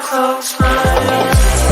close my eyes.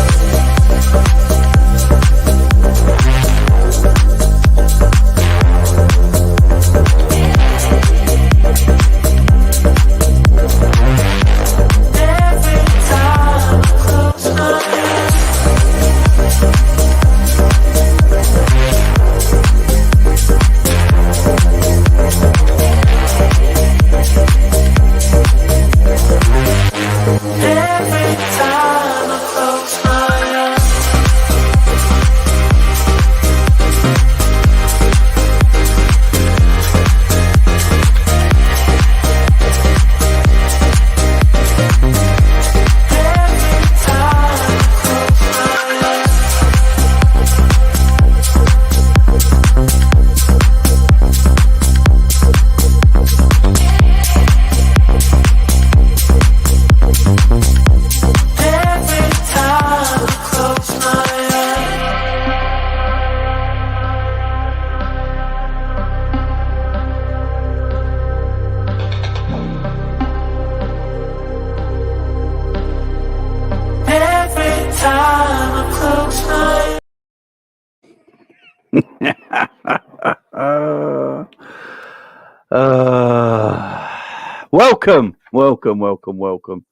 Welcome.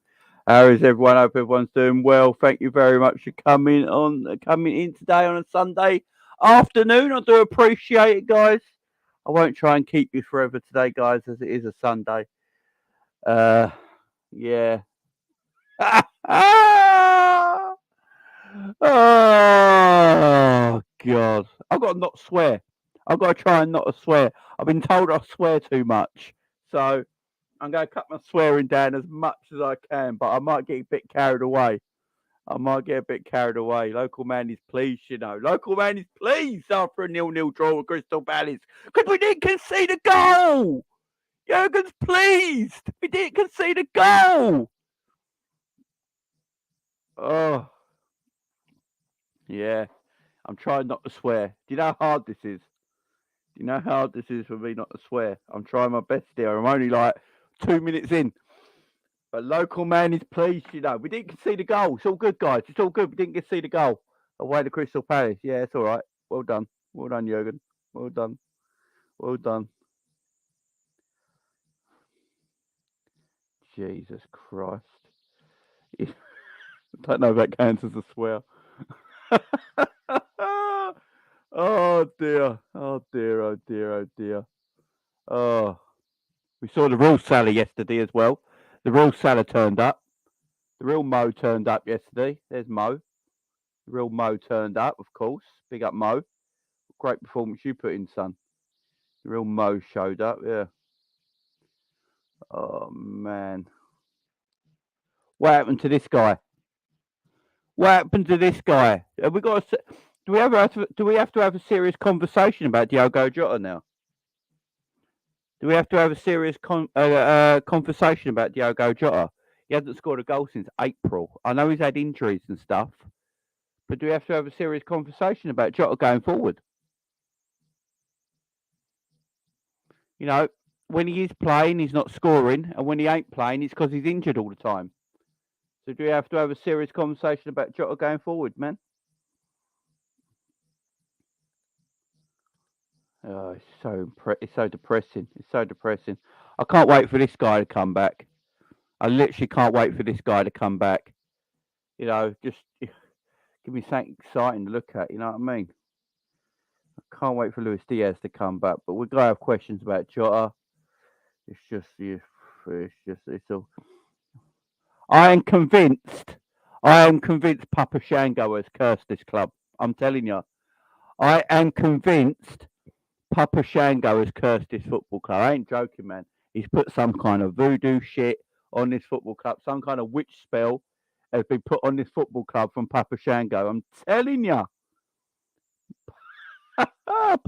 How is everyone? Hope everyone's doing well. Thank you very much for coming in today on a Sunday afternoon. I do appreciate it, guys. I won't try and keep you forever today, guys, as it is a Sunday. Yeah. Oh God! I've got to not swear. I've got to try and not swear. I've been told I swear too much, so I'm going to cut my swearing down as much as I can, but I might get a bit carried away. Local man is pleased, you know. Local man is pleased after a 0-0 draw with Crystal Palace because we didn't concede a goal. Jürgen's pleased. We didn't concede a goal. Oh, yeah. I'm trying not to swear. Do you know how hard this is? For me not to swear? I'm trying my best here. I'm only like 2 minutes in. But local man is pleased, you know. We didn't concede a goal. It's all good, guys. It's all good. We didn't concede a goal away to Crystal Palace. Yeah, it's all right. Well done. Well done, Jürgen. Well done. Jesus Christ. I don't know if that counts as a swear. Oh, dear. Oh, we saw the real Salah yesterday as well. The real Salah turned up. The real Mo turned up yesterday. There's Mo. The real Mo turned up, of course. Big up Mo. Great performance you put in, son. The real Mo showed up, yeah. Oh, man. What happened to this guy? Have we got a, do we have to have a serious conversation about Diogo Jota now? Do we have to have a serious conversation about Diogo Jota? He hasn't scored a goal since April. I know he's had injuries and stuff, but do we have to have a serious conversation about Jota going forward? You know, when he is playing, he's not scoring, and when he ain't playing, it's because he's injured all the time. So do we have to have a serious conversation about Jota going forward, man? Oh, it's so depressing. I can't wait for this guy to come back. I literally can't wait for this guy to come back. You know, just give me something exciting to look at. You know what I mean? I can't wait for Luis Diaz to come back. But we're gonna have questions about Jota. It's all. I am convinced Papa Shango has cursed this club. I'm telling you. I am convinced Papa Shango has cursed this football club. I ain't joking, man. He's put some kind of voodoo shit on this football club. Some kind of witch spell has been put on this football club from Papa Shango. I'm telling you.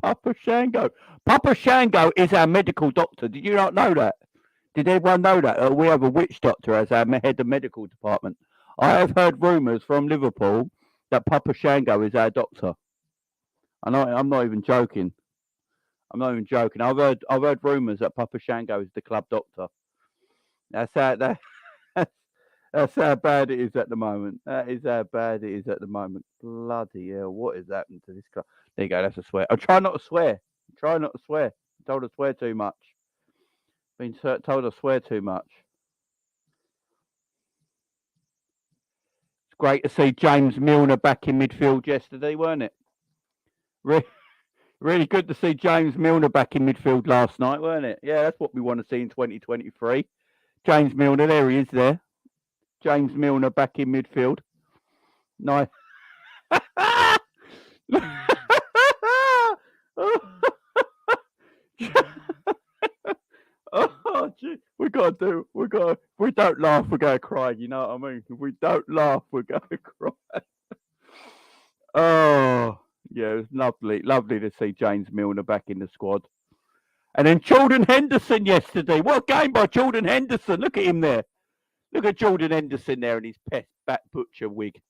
Papa Shango. Papa Shango is our medical doctor. Did you not know that? Did everyone know that? We have a witch doctor as our head of medical department. I have heard rumours from Liverpool that Papa Shango is our doctor. I'm not even joking. I've heard rumours that Papa Shango is the club doctor. That's That's how bad it is at the moment. That is how bad it is at the moment. Bloody hell, what has happened to this club? There you go, that's a swear. I try not to swear. Try not to swear. Told to swear too much. Been told to swear too much. It's great to see James Milner back in midfield yesterday, weren't it? Really good to see James Milner back in midfield last night, weren't it? Yeah, that's what we want to see in 2023. James Milner, there he is there. James Milner back in midfield. Nice. Oh, gee. We don't laugh, we're going to cry. You know what I mean? If we don't laugh, we're going to cry. Oh, yeah, it was lovely to see James Milner back in the squad. And then Jordan Henderson yesterday. What a game by Jordan Henderson. Look at him there. Look at Jordan Henderson there in his pest bat butcher wig.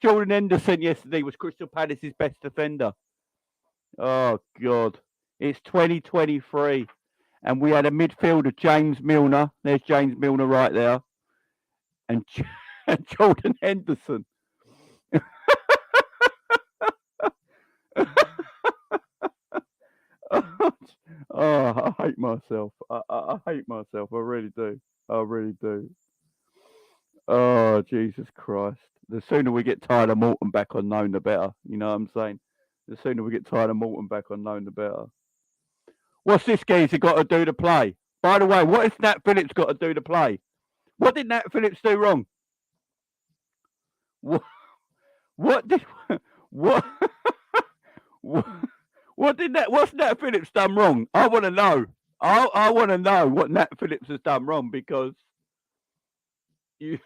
Jordan Henderson yesterday was Crystal Palace's best defender. Oh, God. It's 2023. And we had a midfielder, James Milner. There's James Milner right there. And Jordan Henderson. Oh, I hate myself. I hate myself. I really do. I really do. Oh, Jesus Christ. The sooner we get tired of Morton back on loan, the better. You know what I'm saying? The sooner we get tired of Morton back on loan, the better. What's this geezer got to do to play? By the way, what has Nat Phillips got to do to play? What did Nat Phillips do wrong? What's Nat Phillips done wrong? I want to know. I want to know what Nat Phillips has done wrong because you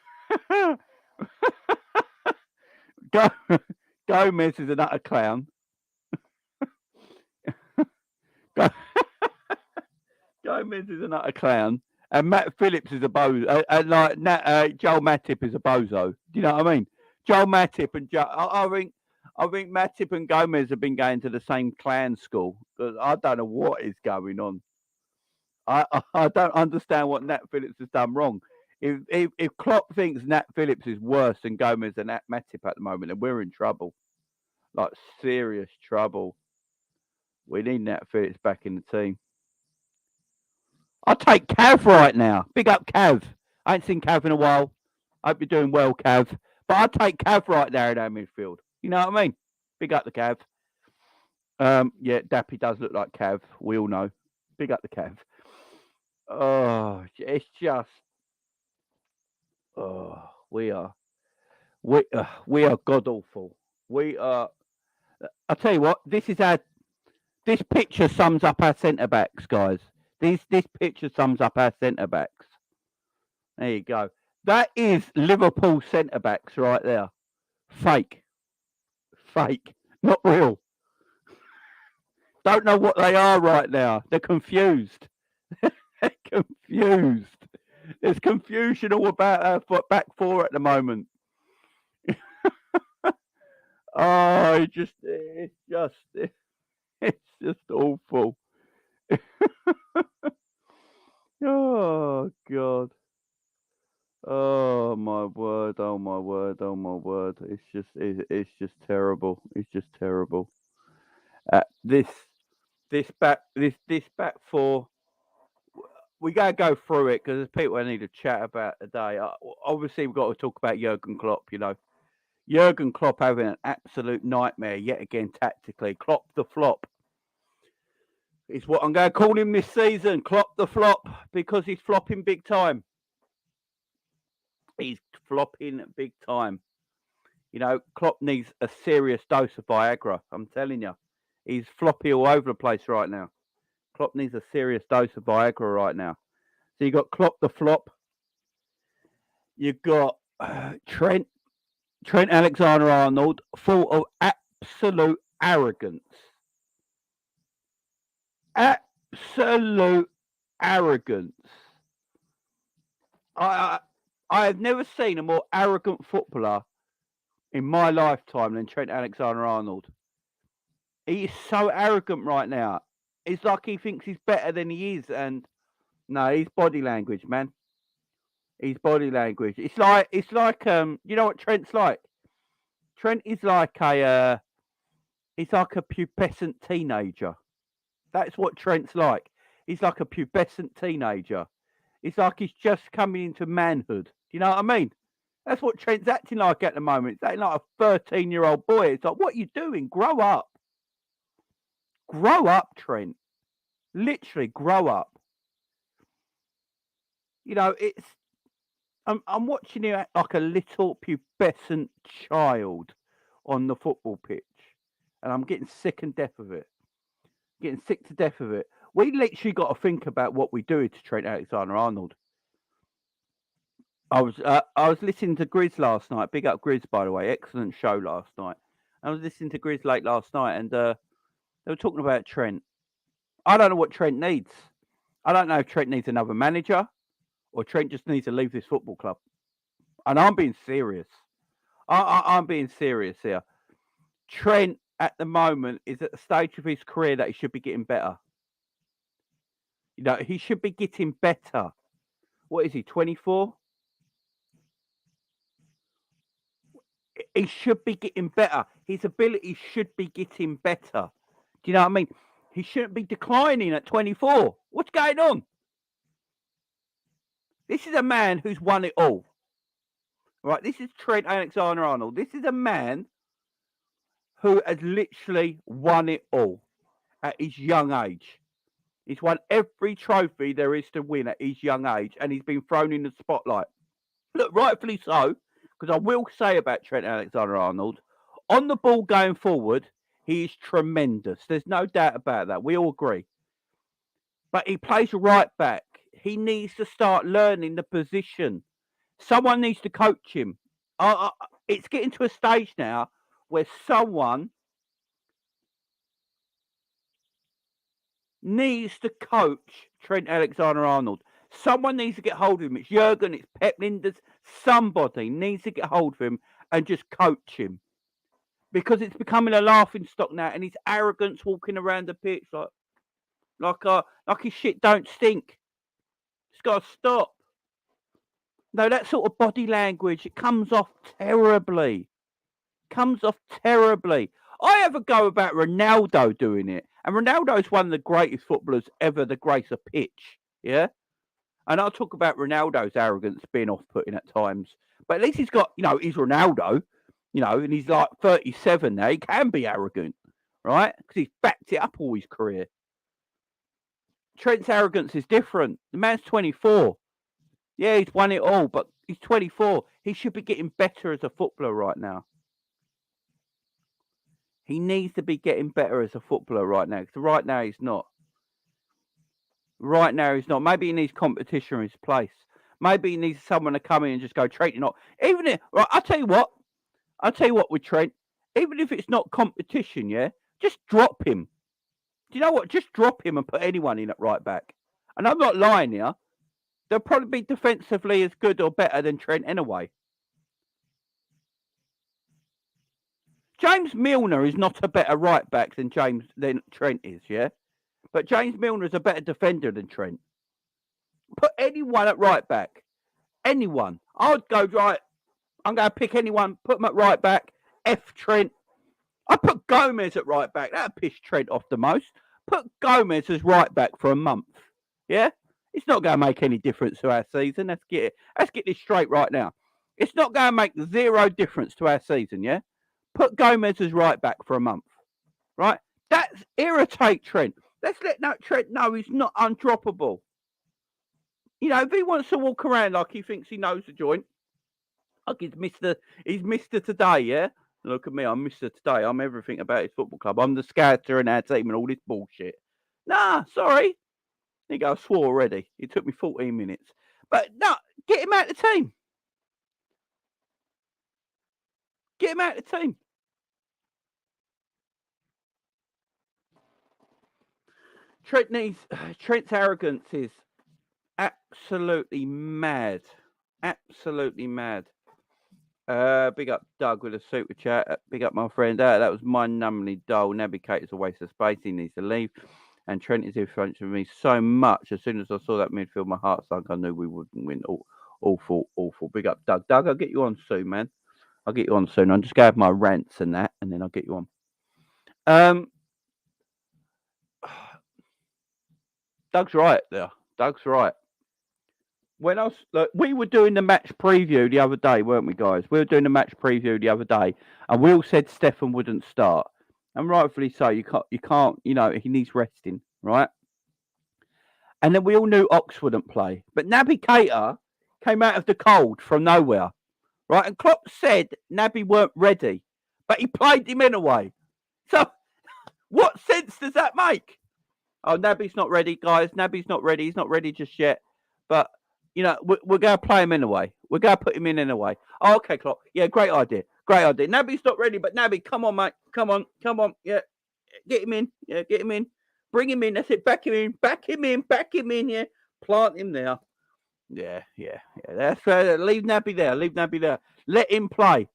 Gomez is an utter clown. Gomez is an utter clown, and Matt Phillips is a bozo. Joel Matip is a bozo. Do you know what I mean? Joel Matip and I think Matip and Gomez have been going to the same clan school. I don't know what is going on. I don't understand what Nat Phillips has done wrong. If Klopp thinks Nat Phillips is worse than Gomez and Matip at the moment, then we're in trouble. Like serious trouble. We need Nat Phillips back in the team. I'll take Cav right now. Big up Cav. I ain't seen Cav in a while. Hope you're doing well, Cav. But I'll take Cav right there in our midfield. You know what I mean? Big up the Cav. Yeah, Dappy does look like Cav. We all know. Big up the Cav. Oh, it's just. Oh, we are god awful. We are. I'll tell you what. This picture sums up our centre backs, guys. This picture sums up our centre backs. There you go. That is Liverpool centre backs right there. Fake, not real. Don't know what they are right now. They're confused. They're confused. There's confusion all about our back four at the moment. Oh, it's just awful. Oh God. Oh my word. Oh my word. Oh my word. It's just terrible. It's just terrible. This back four. We gotta go through it because there's people I need to chat about today. Obviously, we've got to talk about Jürgen Klopp. You know, Jürgen Klopp having an absolute nightmare yet again tactically. Klopp the flop is what I'm going to call him this season. Klopp the flop because he's flopping big time. He's flopping big time. You know, Klopp needs a serious dose of Viagra. I'm telling you, he's floppy all over the place right now. Klopp needs a serious dose of Viagra right now. So you got Klopp the flop. You've got Trent Alexander-Arnold, full of absolute arrogance. Absolute arrogance. I have never seen a more arrogant footballer in my lifetime than Trent Alexander-Arnold. He is so arrogant right now. It's like he thinks he's better than he is. And no, his body language, man. His body language. It's like you know what Trent's like? Trent is like he's like a pubescent teenager. That's what Trent's like. He's like a pubescent teenager. It's like he's just coming into manhood. Do you know what I mean? That's what Trent's acting like at the moment. It's acting like a 13-year-old boy. It's like, what are you doing? Grow up. Grow up, Trent. Literally, grow up. You know, I'm watching him act like a little pubescent child on the football pitch. And I'm getting sick and deaf of it. Getting sick to death of it. We literally got to think about what we do to Trent Alexander-Arnold. I was listening to Grizz last night. Big up Grizz, by the way. Excellent show last night. I was listening to Grizz late last night, and they were talking about Trent. I don't know what Trent needs. I don't know if Trent needs another manager or Trent just needs to leave this football club. And I'm being serious. I'm being serious here. Trent, at the moment, is at the stage of his career that he should be getting better. You know, he should be getting better. What is he, 24? He should be getting better. His ability should be getting better. Do you know what I mean? He shouldn't be declining at 24. What's going on? This is a man who's won it all. Right? This is Trent Alexander-Arnold. This is a man who has literally won it all at his young age. He's won every trophy there is to win at his young age, and he's been thrown in the spotlight. Look, rightfully so, because I will say about Trent Alexander-Arnold, on the ball going forward, he is tremendous. There's no doubt about that. We all agree. But he plays right back. He needs to start learning the position. Someone needs to coach him. It's getting to a stage now where someone needs to coach Trent Alexander-Arnold. Someone needs to get hold of him. It's Jürgen, it's Pep Linders. Somebody needs to get hold of him and just coach him. Because it's becoming a laughing stock now, and his arrogance walking around the pitch like his shit don't stink. It's got to stop. No, that sort of body language, it comes off terribly. I have a go about Ronaldo doing it. And Ronaldo's one of the greatest footballers ever to grace a pitch. Yeah? And I'll talk about Ronaldo's arrogance being off-putting at times. But at least he's got, he's Ronaldo, and he's like 37 now. He can be arrogant, right? Because he's backed it up all his career. Trent's arrogance is different. The man's 24. Yeah, he's won it all, but he's 24. He should be getting better as a footballer right now. He needs to be getting better as a footballer right now. Because right now he's not. Maybe he needs competition in his place. Maybe he needs someone to come in and just go, Trent, you're not. Even if, right, I'll tell you what with Trent. Even if it's not competition, yeah, just drop him. Do you know what? Just drop him and put anyone in at right back. And I'm not lying here. They'll probably be defensively as good or better than Trent anyway. James Milner is not a better right back than Trent is, yeah? But James Milner is a better defender than Trent. Put anyone at right back. Anyone. I would go, right, I'm going to pick anyone, put them at right back. F Trent. I put Gomez at right back. That'd piss Trent off the most. Put Gomez as right back for a month. Yeah? It's not going to make any difference to our season. Let's get this straight right now. It's not going to make zero difference to our season, yeah? Put Gomez as right back for a month, right? That's irritate Trent. Let's let Trent know he's not undroppable. If he wants to walk around like he thinks he knows the joint, like he's Mr. Today, yeah? Look at me, I'm Mr. Today. I'm everything about his football club. I'm the scouter in our team and all this bullshit. Nah, sorry. There you go, I swore already. It took me 14 minutes. But no, get him out of the team. Get him out of the team. Trent's arrogance is absolutely mad. Absolutely mad. Big up Doug with a super chat. Big up my friend. That was my numbly dull. Navigator's a waste of space. He needs to leave. And Trent is influencing me so much. As soon as I saw that midfield, my heart sunk. I knew we wouldn't win. Awful. Big up, Doug. Doug, I'll get you on soon, man. I'll get you on soon. I'll just go have my rants and that, and then I'll get you on. Doug's right there. Doug's right. When we were doing the match preview the other day, weren't we, guys? We were doing the match preview the other day, and we all said Stefan wouldn't start, and rightfully so. You can't. He needs resting, right? And then we all knew Ox wouldn't play, but Naby Keita came out of the cold from nowhere, right? And Klopp said Naby weren't ready, but he played him anyway. So, what sense does that make? Oh, Naby's not ready, guys. Naby's not ready. He's not ready just yet, but. We're going to play him anyway. We're going to put him in anyway. Oh, okay, Klopp. Yeah, great idea. Naby's not ready, but Naby, come on, mate. Come on. Yeah, get him in. Yeah, get him in. Bring him in. That's it. Back him in. Yeah, plant him there. Yeah. That's leave Naby there. Let him play.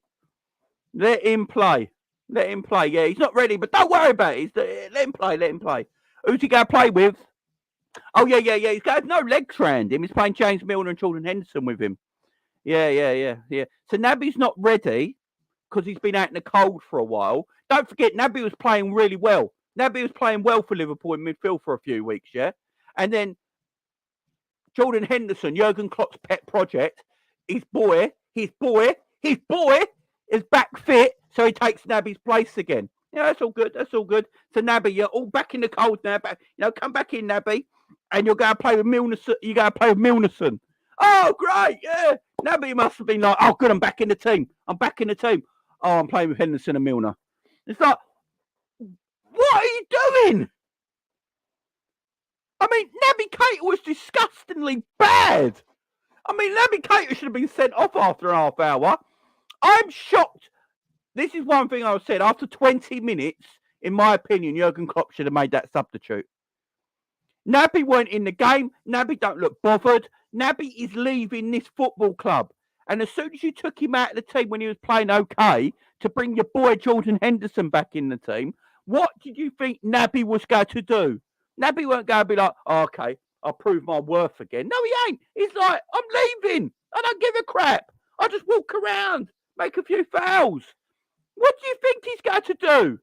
Yeah, he's not ready, but don't worry about it. Let him play. Who's he going to play with? Oh, yeah. He's got no legs around him. He's playing James Milner and Jordan Henderson with him. Yeah. So Naby's not ready because he's been out in the cold for a while. Don't forget, Naby was playing really well. Naby was playing well for Liverpool in midfield for a few weeks, yeah? And then Jordan Henderson, Jürgen Klopp's pet project, his boy is back fit, so he takes Naby's place again. Yeah, that's all good. So Naby, you're all back in the cold now. Come back in, Naby. And you're going to play with Milnerson. Oh, great. Yeah. Naby must have been like, oh, good, I'm back in the team. Oh, I'm playing with Henderson and Milner. It's like, what are you doing? I mean, Naby Keita was disgustingly bad. I mean, Naby Keita should have been sent off after a half hour. I'm shocked. This is one thing I said. After 20 minutes, in my opinion, Jürgen Klopp should have made that substitute. Naby weren't in the game. Naby don't look bothered. Naby is leaving this football club. And as soon as you took him out of the team when he was playing okay, to bring your boy Jordan Henderson back in the team, what did you think Naby was going to do? Naby weren't going to be like, oh, okay, I'll prove my worth again. No, he ain't. He's like, I'm leaving. I don't give a crap. I'll just walk around, make a few fouls. What do you think he's going to do?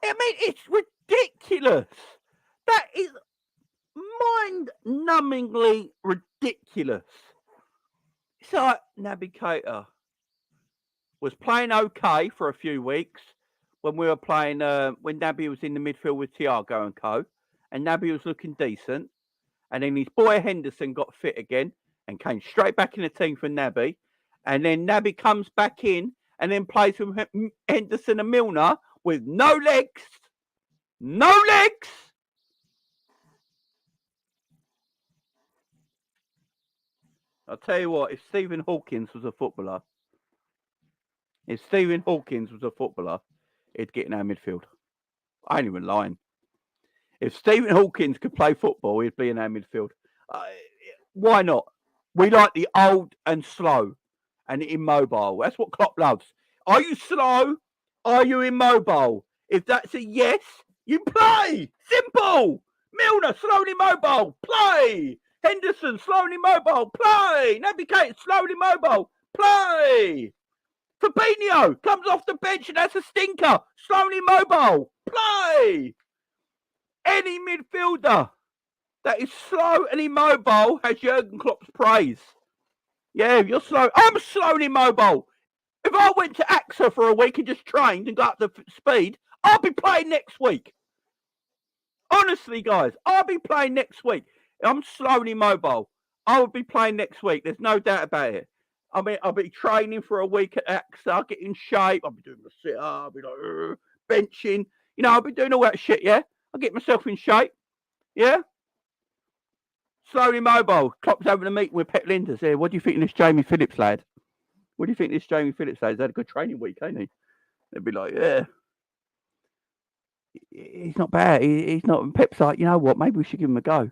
I mean, it's ridiculous. That is mind-numbingly ridiculous. It's like Naby Keita was playing okay for a few weeks when we were playing, when Naby was in the midfield with Thiago and co, and Naby was looking decent. And then his boy Henderson got fit again and came straight back in the team for Naby. And then Naby comes back in and then plays with Henderson and Milner with no legs. I'll tell you what, if Stephen Hawkins was a footballer, he'd get in our midfield. I ain't even lying. If Stephen Hawkins could play football, he'd be in our midfield. Why not? We like the old and slow and immobile. That's what Klopp loves. Are you slow? Are you immobile? If that's a yes, you play. Simple. Milner, slow and immobile. Play. Henderson, slow and immobile. Play. Naby Keita, slow and immobile. Play. Fabinho comes off the bench and that's a stinker. Slow and immobile. Play. Any midfielder that is slow and immobile has Jürgen Klopp's praise. Yeah, you're slow. I'm slow and immobile. If I went to AXA for a week and just trained and got up the speed, I'll be playing next week. Honestly, guys, I'll be playing next week. I'm slow and immobile. I will be playing next week. There's no doubt about it. I mean, I'll be training for a week at AXA. I'll get in shape. I'll be doing my sit-up. I'll be like, benching. I'll be doing all that shit, yeah? I'll get myself in shape. Yeah? Slowly mobile. Klopp's having a meeting with Pep Linders here. What do you think of this Jamie Phillips lad? He's had a good training week, ain't he? They'd be like, yeah. He's not bad. He's not. Pep's like, you know what? Maybe we should give him a go.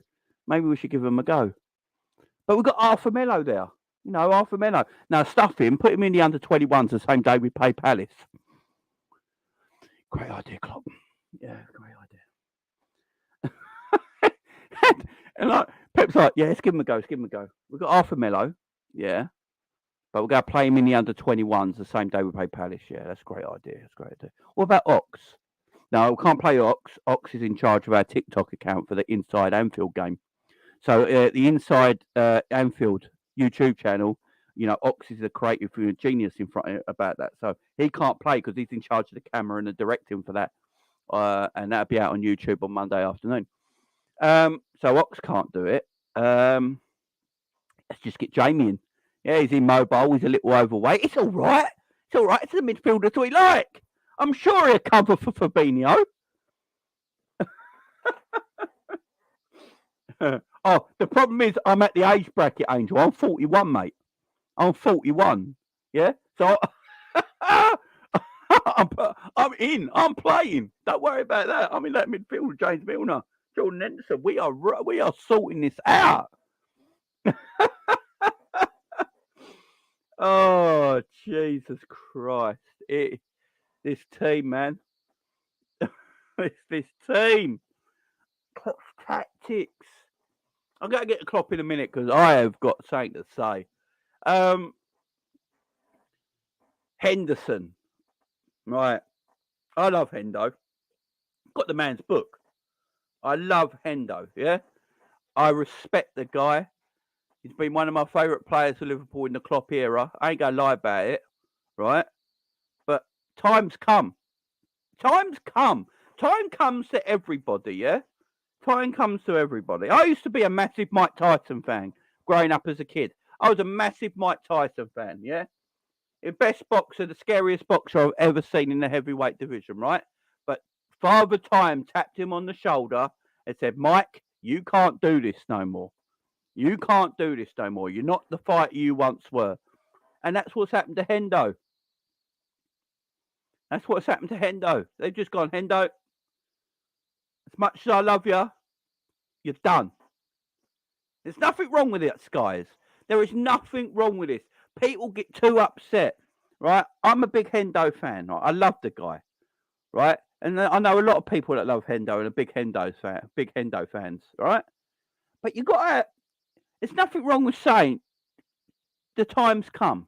But we've got Arthur Melo there. Arthur Melo. Now, stuff him. Put him in the under-21s the same day we play Palace. Great idea, Klopp. Yeah, great idea. And like Pep's like, yeah, let's give him a go. Let's give him a go. We've got half a mellow, yeah, but we're going to play him in the under 21s the same day we play Palace. Yeah, that's a great idea. That's a great idea. What about Ox? No, we can't play Ox. Ox is in charge of our TikTok account for the Inside Anfield game. So the Inside Anfield YouTube channel, you know, Ox is a creative genius in front about that. So he can't play because he's in charge of the camera and the directing for that. And that'll be out on YouTube on Monday afternoon. So Ox can't do it. Let's just get Jamie in. Yeah, he's immobile. He's a little overweight. It's all right. It's all right. It's the midfielders we like. I'm sure he'll cover for Fabinho. Oh, the problem is I'm at the age bracket, Angel. I'm 41, mate. I'm 41. Yeah? So I'm in. I'm playing. Don't worry about that. I'm in that midfield, James Milner, Jordan Henderson. We are sorting this out. Oh, Jesus Christ. This team, man. It's this team. Klopp's tactics. I'm going to get to Klopp in a minute because I have got something to say. Henderson. Right. I love Hendo. Got the man's book. I love Hendo, yeah? I respect the guy. He's been one of my favourite players for Liverpool in the Klopp era. I ain't going to lie about it, right? But time's come. Time's come. Time comes to everybody, yeah? Time comes to everybody. I used to be a massive Mike Tyson fan growing up as a kid. I was a massive Mike Tyson fan, yeah? The best boxer, the scariest boxer I've ever seen in the heavyweight division, right? But Father Time tapped him on the shoulder and said, Mike, you can't do this no more. You can't do this no more. You're not the fighter you once were. And that's what's happened to Hendo. That's what's happened to Hendo. They've just gone, Hendo, as much as I love you, you're done. There's nothing wrong with it, guys. There is nothing wrong with this. People get too upset, right? I'm a big Hendo fan. Right? I love the guy, right? And I know a lot of people that love Hendo and are big Hendo fans, right? But you got to. There's nothing wrong with saying the time's come.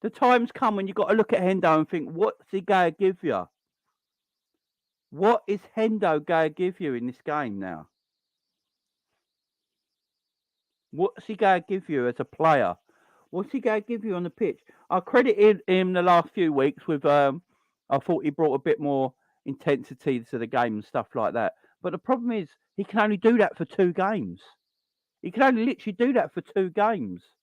The time's come when you got to look at Hendo and think, what's he going to give you? What is Hendo going to give you in this game now? What's he going to give you as a player? What's he going to give you on the pitch? I credited him the last few weeks with, I thought he brought a bit more intensity to the game and stuff like that. But the problem is, he can only do that for 2 games. He can only literally do that for 2 games.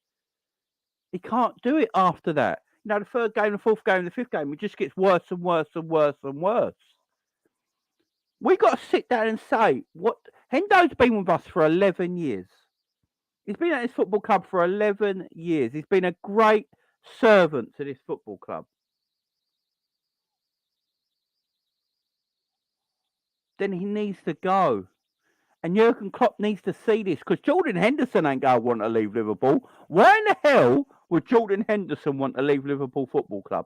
He can't do it after that. You know, the 3rd game, the 4th game, the 5th game, it just gets worse and worse and worse and worse. We got to sit down and say, what Hendo's been with us for 11 years. He's been at this football club for 11 years. He's been a great servant to this football club. Then he needs to go. And Jürgen Klopp needs to see this because Jordan Henderson ain't going to want to leave Liverpool. Why in the hell would Jordan Henderson want to leave Liverpool Football Club?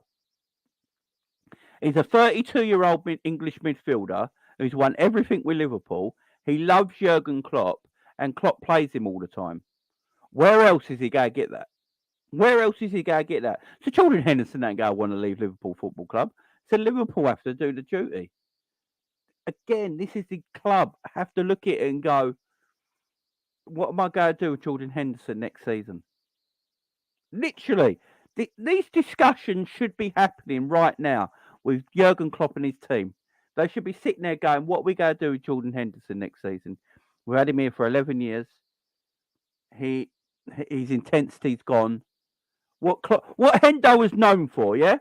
He's a 32-year-old English midfielder who's won everything with Liverpool. He loves Jürgen Klopp and Klopp plays him all the time. Where else is he going to get that? Where else is he going to get that? So Jordan Henderson ain't going to want to leave Liverpool Football Club. So Liverpool have to do the duty. Again, this is the club. I have to look at it and go, what am I going to do with Jordan Henderson next season? Literally, these discussions should be happening right now with Jürgen Klopp and his team. They should be sitting there going, what are we going to do with Jordan Henderson next season? We've had him here for 11 years. His intensity's gone. What Hendo was known for, yeah?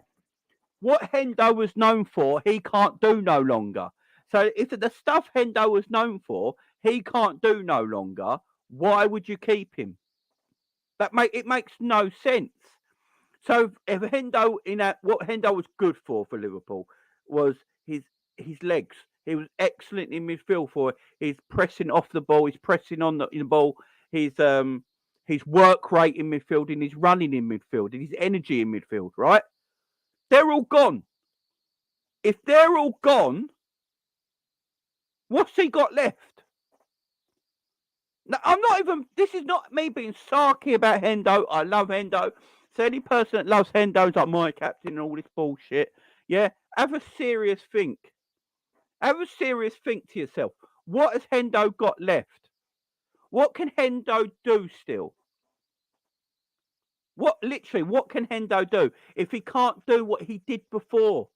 What Hendo was known for, he can't do no longer. So if the stuff Hendo was known for, he can't do no longer, why would you keep him? It makes no sense. So if Hendo what Hendo was good for Liverpool was his legs. He was excellent in midfield for it. He's pressing off the ball. He's pressing on the ball. His work rate in midfield and his running in midfield and his energy in midfield. Right? They're all gone. If they're all gone, what's he got left? No, I'm not even. This is not me being sarky about Hendo. I love Hendo. So any person that loves Hendo's like my captain and all this bullshit. Yeah, have a serious think. Have a serious think to yourself. What has Hendo got left? What can Hendo do still? What can Hendo do if he can't do what he did before?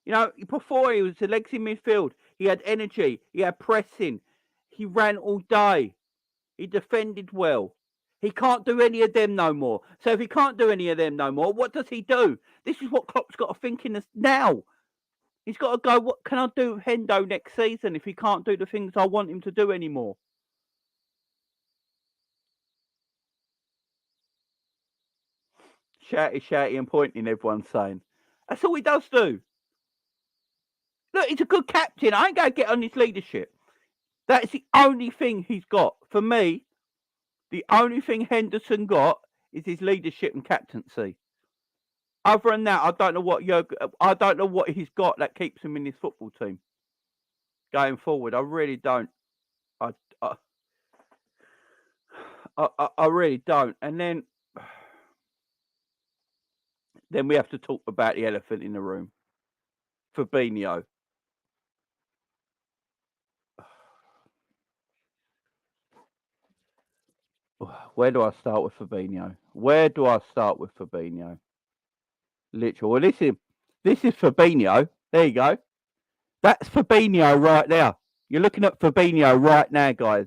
You know, before he was the legs in midfield. He had energy. He had pressing. He ran all day. He defended well. He can't do any of them no more. So if he can't do any of them no more, what does he do? This is what Klopp's got to think in this now. He's got to go, what can I do with Hendo next season if he can't do the things I want him to do anymore? Shouty and pointing, everyone's saying. That's all he does do. Look, he's a good captain. I ain't going to get on his leadership. That's the only thing he's got. For me, the only thing Henderson got is his leadership and captaincy. Other than that, I don't know what he's got that keeps him in his football team going forward. I really don't. I really don't. And then we have to talk about the elephant in the room, Fabinho. Where do I start with Fabinho? Literally. Well, this is Fabinho. There you go. That's Fabinho right there. You're looking at Fabinho right now, guys.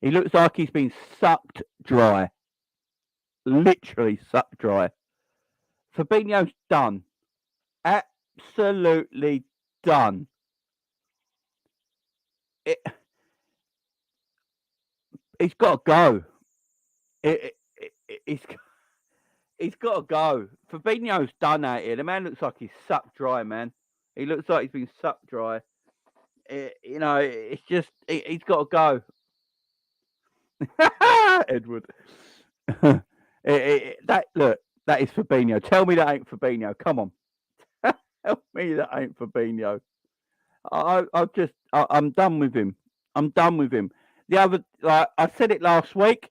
He looks like he's been sucked dry. Literally sucked dry. Fabinho's done. Absolutely done. He's got to go. He's got to go. Fabinho's done out here. The man looks like he's sucked dry, man. He looks like he's been sucked dry. It's just he's got to go. Edward. That is Fabinho. Tell me that ain't Fabinho. Come on. Tell me that ain't Fabinho. I'm done with him. The other, I said it last week.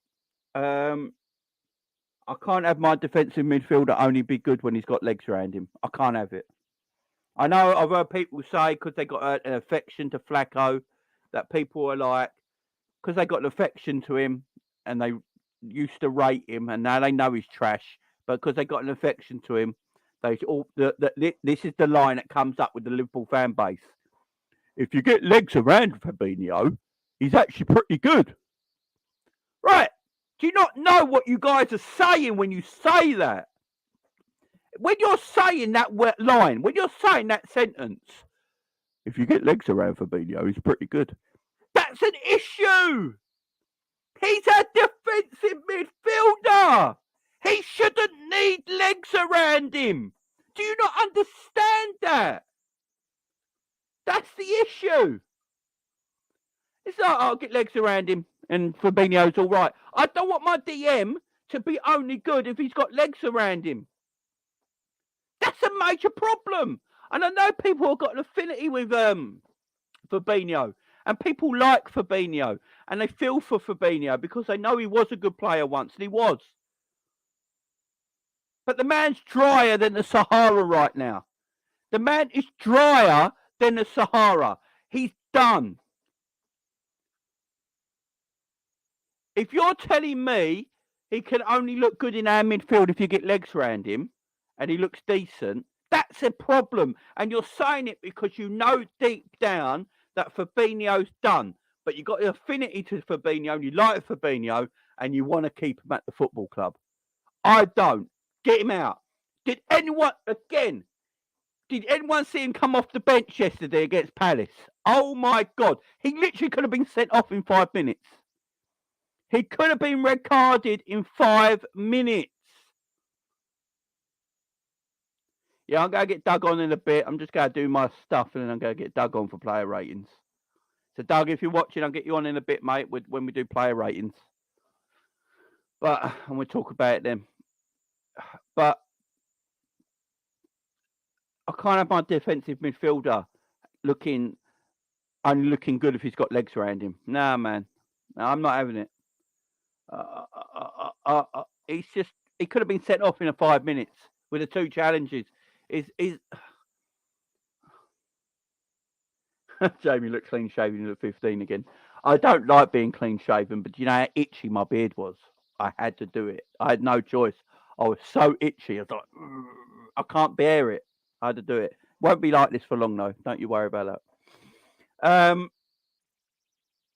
I can't have my defensive midfielder only be good when he's got legs around him. I can't have it. I know I've heard people say because they got an affection to Flacco that people are like, because they got an affection to him and they used to rate him and now they know he's trash, but because they got an affection to him, this is the line that comes up with the Liverpool fan base. If you get legs around Fabinho, he's actually pretty good. Right. Do you not know what you guys are saying when you say that? When you're saying that line, when you're saying that sentence, if you get legs around Fabinho, he's pretty good. That's an issue. He's a defensive midfielder. He shouldn't need legs around him. Do you not understand that? That's the issue. It's like, I'll get legs around him and Fabinho's all right. I don't want my DM to be only good if he's got legs around him. That's a major problem. And I know people have got an affinity with Fabinho. And people like Fabinho. And they feel for Fabinho because they know he was a good player once. And he was. But the man's drier than the Sahara right now. The man is drier than the Sahara. He's done. If you're telling me he can only look good in our midfield if you get legs around him and he looks decent, that's a problem. And you're saying it because you know deep down that Fabinho's done. But you've got an affinity to Fabinho and you like Fabinho and you want to keep him at the football club. I don't. Get him out. Did anyone see him come off the bench yesterday against Palace? Oh my God. He literally could have been sent off in 5 minutes. He could have been red carded in 5 minutes. Yeah, I'm going to get dug on in a bit. I'm just going to do my stuff and then I'm going to get dug on for player ratings. So, Doug, if you're watching, I'll get you on in a bit, mate, when we do player ratings. And we'll talk about it then. But I can't have my defensive midfielder looking only looking good if he's got legs around him. Nah, man. No, I'm not having it. He's just, he could have been sent off in 5 minutes with the 2 challenges. Is Jamie looked clean shaven at 15 again. I don't like being clean shaven, but you know how itchy my beard was. I had to do it. I had no choice. I was so itchy. I was like, I can't bear it. I had to do it. Won't be like this for long though. Don't you worry about that.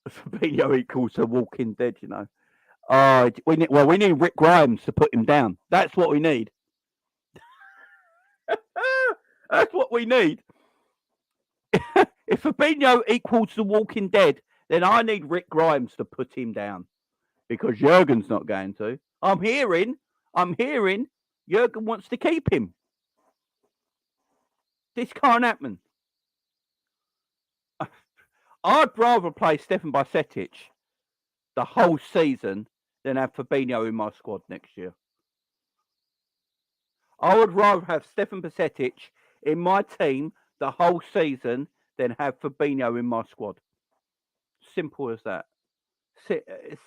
Fabinho equals a Walking Dead. You know. We need Rick Grimes to put him down. That's what we need. That's what we need. If Fabinho equals The Walking Dead, then I need Rick Grimes to put him down because Jürgen's not going to. I'm hearing Jürgen wants to keep him. This can't happen. I'd rather play Stefan Bajcetic the whole season than have Fabinho in my squad next year. I would rather have Stefan Bajcetic in my team the whole season than have Fabinho in my squad. Simple as that.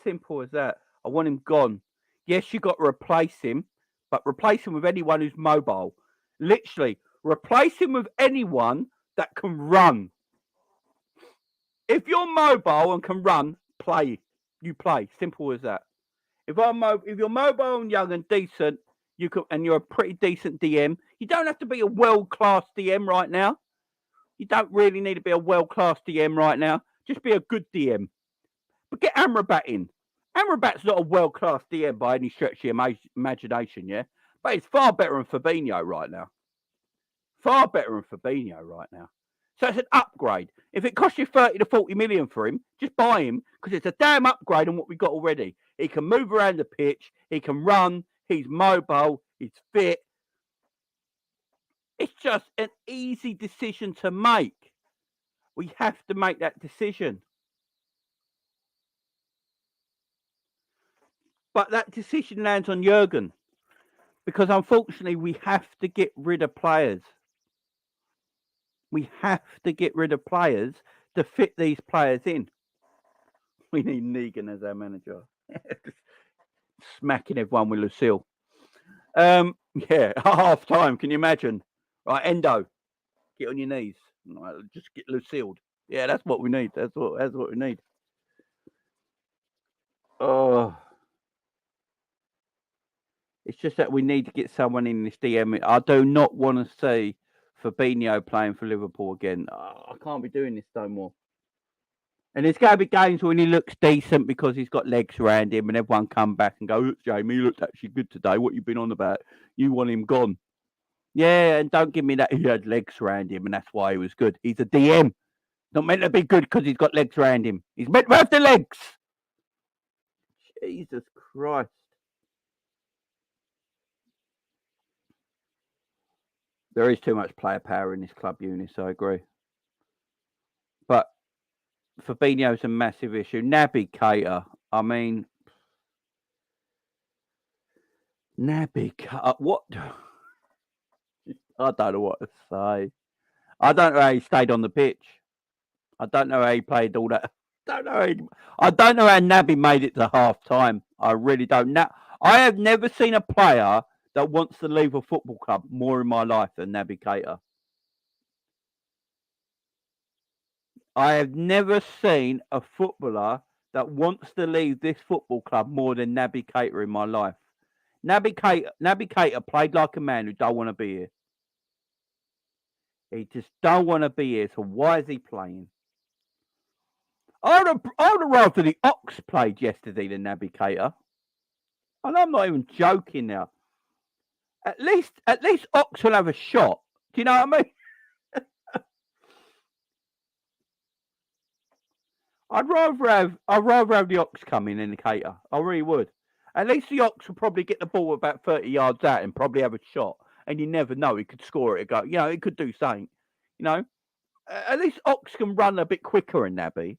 Simple as that. I want him gone. Yes, you got to replace him, but replace him with anyone who's mobile. Literally, replace him with anyone that can run. If you're mobile and can run, play. You play. Simple as that. If you're mobile and young and decent, you can, and you're a pretty decent DM. You don't have to be a world-class DM right now. You don't really need to be a world-class DM right now. Just be a good DM. But get Amrabat in. Amrabat's not a world-class DM by any stretch of the imagination, yeah? But it's far better than Fabinho right now. Far better than Fabinho right now. So it's an upgrade. If it costs you 30 to 40 million for him, just buy him because it's a damn upgrade on what we've got already. He can move around the pitch. He can run. He's mobile. He's fit. It's just an easy decision to make. We have to make that decision. But that decision lands on Jürgen because unfortunately we have to get rid of players. We have to get rid of players to fit these players in. We need Negan as our manager. Smacking everyone with Lucille. Yeah, half time. Can you imagine? Right, Endo, get on your knees. Right, just get Lucille. Yeah, that's what we need. That's what we need. Oh, it's just that we need to get someone in this DM. I do not want to see Fabinho playing for Liverpool again. I can't be doing this no more. And there's going to be games when he looks decent because he's got legs around him and everyone come back and go, look, Jamie, he looked actually good today. What you been on about? You want him gone. Yeah, and don't give me that he had legs around him and that's why he was good. He's a DM. Not meant to be good because he's got legs around him. He's meant to have the legs. Jesus Christ. There is too much player power in this club, Eunice, I agree. But Fabinho's a massive issue. Naby Keita, I mean, Naby Keita, what? I don't know what to say. I don't know how he stayed on the pitch. I don't know how he played all that. I don't know how Naby made it to half time. I really don't. Now, I have never seen a player that wants to leave a football club more in my life than Naby Keita. I have never seen a footballer that wants to leave this football club more than Naby Keita in my life. Naby Keita played like a man who don't want to be here. He just don't want to be here. So why is he playing? I would have rather the Ox played yesterday than Naby Keita. And I'm not even joking now. At least Ox will have a shot. Do you know what I mean? I'd rather have the Ox come in than the Keita. I really would. At least the Ox will probably get the ball about 30 yards out and probably have a shot. And you never know. He could score it and go. You know, he could do something. You know? At least Ox can run a bit quicker than Naby.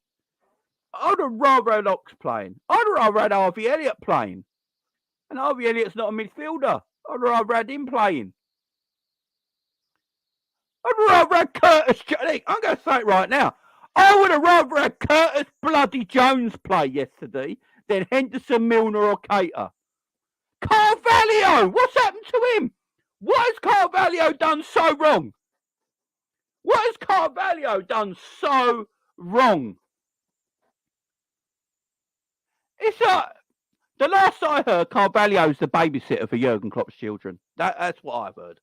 I'd have rather had Ox playing. I'd have rather had Harvey Elliott playing. And Harvey Elliott's not a midfielder. I'd rather had him playing. I'd rather had Curtis Jones. I'm going to say it right now. I would have rather had Curtis bloody Jones play yesterday than Henderson, Milner or Keita. Carvalho, what's happened to him? What has Carvalho done so wrong? What has Carvalho done so wrong? It's the last I heard, Carvalho's the babysitter for Jürgen Klopp's children. That's what I've heard.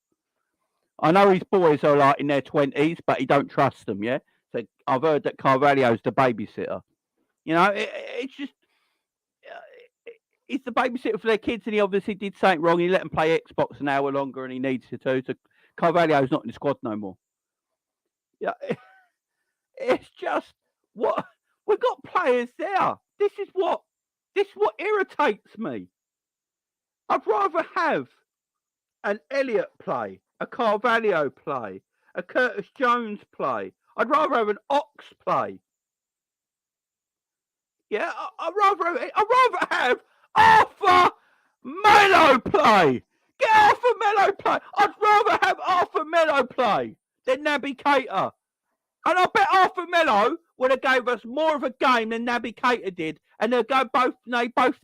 I know his boys are like in their 20s, but he don't trust them, yeah? So I've heard that Carvalho's the babysitter. You know, it's just... he's the babysitter for their kids, and he obviously did something wrong. He let them play Xbox an hour longer, and he needs to too. So Carvalho's not in the squad no more. Yeah, it's just what we've got players there. This is what irritates me. I'd rather have an Elliott play, a Carvalho play, a Curtis Jones play. I'd rather have an Ox play. Yeah, I'd rather have Arthur Melo play. Get Arthur Melo play. I'd rather have Arthur Melo play than Naby Keita. And I bet Arthur Melo would have gave us more of a game than Naby Keita did. And they both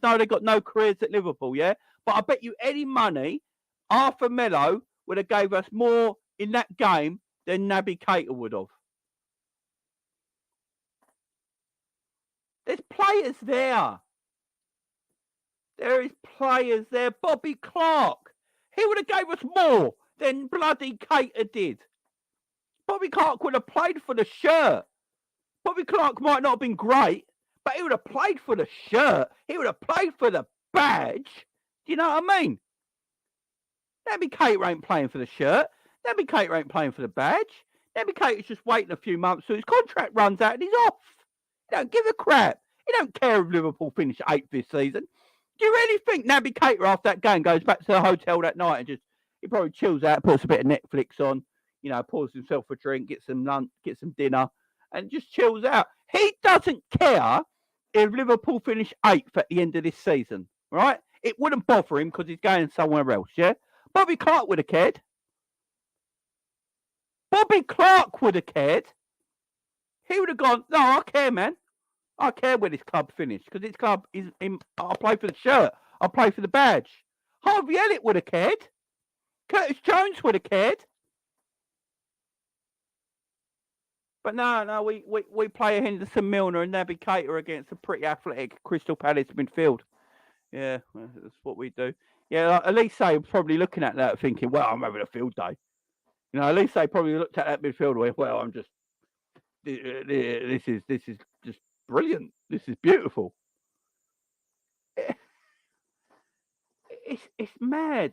know they got no careers at Liverpool, yeah? But I bet you any money, Arthur Melo would have gave us more in that game than Naby Keita would have. There's players there. There is players there. Bobby Clark. He would have gave us more than bloody Keita did. Bobby Clark would have played for the shirt. Bobby Clark might not have been great, but he would have played for the shirt. He would have played for the badge. Do you know what I mean? Naby Keita ain't playing for the shirt. Naby Keita ain't playing for the badge. Naby Keita's just waiting a few months so his contract runs out and he's off. He don't give a crap. He don't care if Liverpool finish 8th this season. Do you really think Naby Keita after that game goes back to the hotel that night and just, he probably chills out, puts a bit of Netflix on, you know, pours himself a drink, gets some lunch, gets some dinner, and just chills out. He doesn't care if Liverpool finish 8th at the end of this season, right? It wouldn't bother him because he's going somewhere else, yeah? Bobby Clark would have cared. Bobby Clark would have cared. He would have gone, no, I care, man. I care where this club finished because this club is in. I'll play for the shirt. I'll play for the badge. Harvey Elliott would have cared. Curtis Jones would have cared. But no, we play a Henderson, Milner, and Naby Keita against a pretty athletic Crystal Palace midfield. Yeah, that's what we do. Yeah, like Elise was probably looking at that thinking, well, I'm having a field day. You know, Elise probably looked at that midfield and went, well, I'm just, this is just brilliant. This is beautiful. It's mad.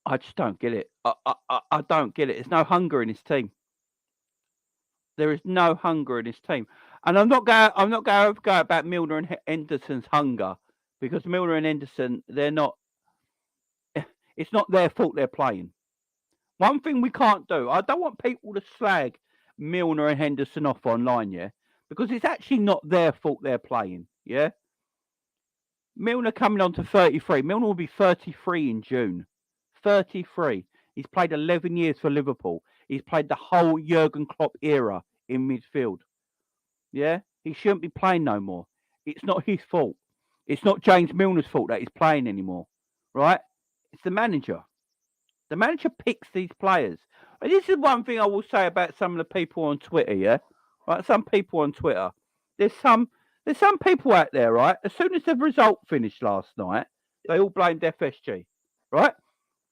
I just don't get it. I don't get it. There's no hunger in his team. There is no hunger in his team. And I'm not going to go about Milner and Henderson's hunger because Milner and Henderson, they're not. It's not their fault they're playing. One thing we can't do, I don't want people to slag Milner and Henderson off online, yeah, because it's actually not their fault they're playing, yeah. Milner coming on to 33. Milner will be 33 in June. 33. He's played 11 years for Liverpool. He's played the whole Jürgen Klopp era in midfield. Yeah? He shouldn't be playing no more. It's not his fault. It's not James Milner's fault that he's playing anymore. Right? It's the manager. The manager picks these players. And this is one thing I will say about some of the people on Twitter, yeah? Right? Some people on Twitter. There's some people out there, right? As soon as the result finished last night, they all blamed FSG. Right?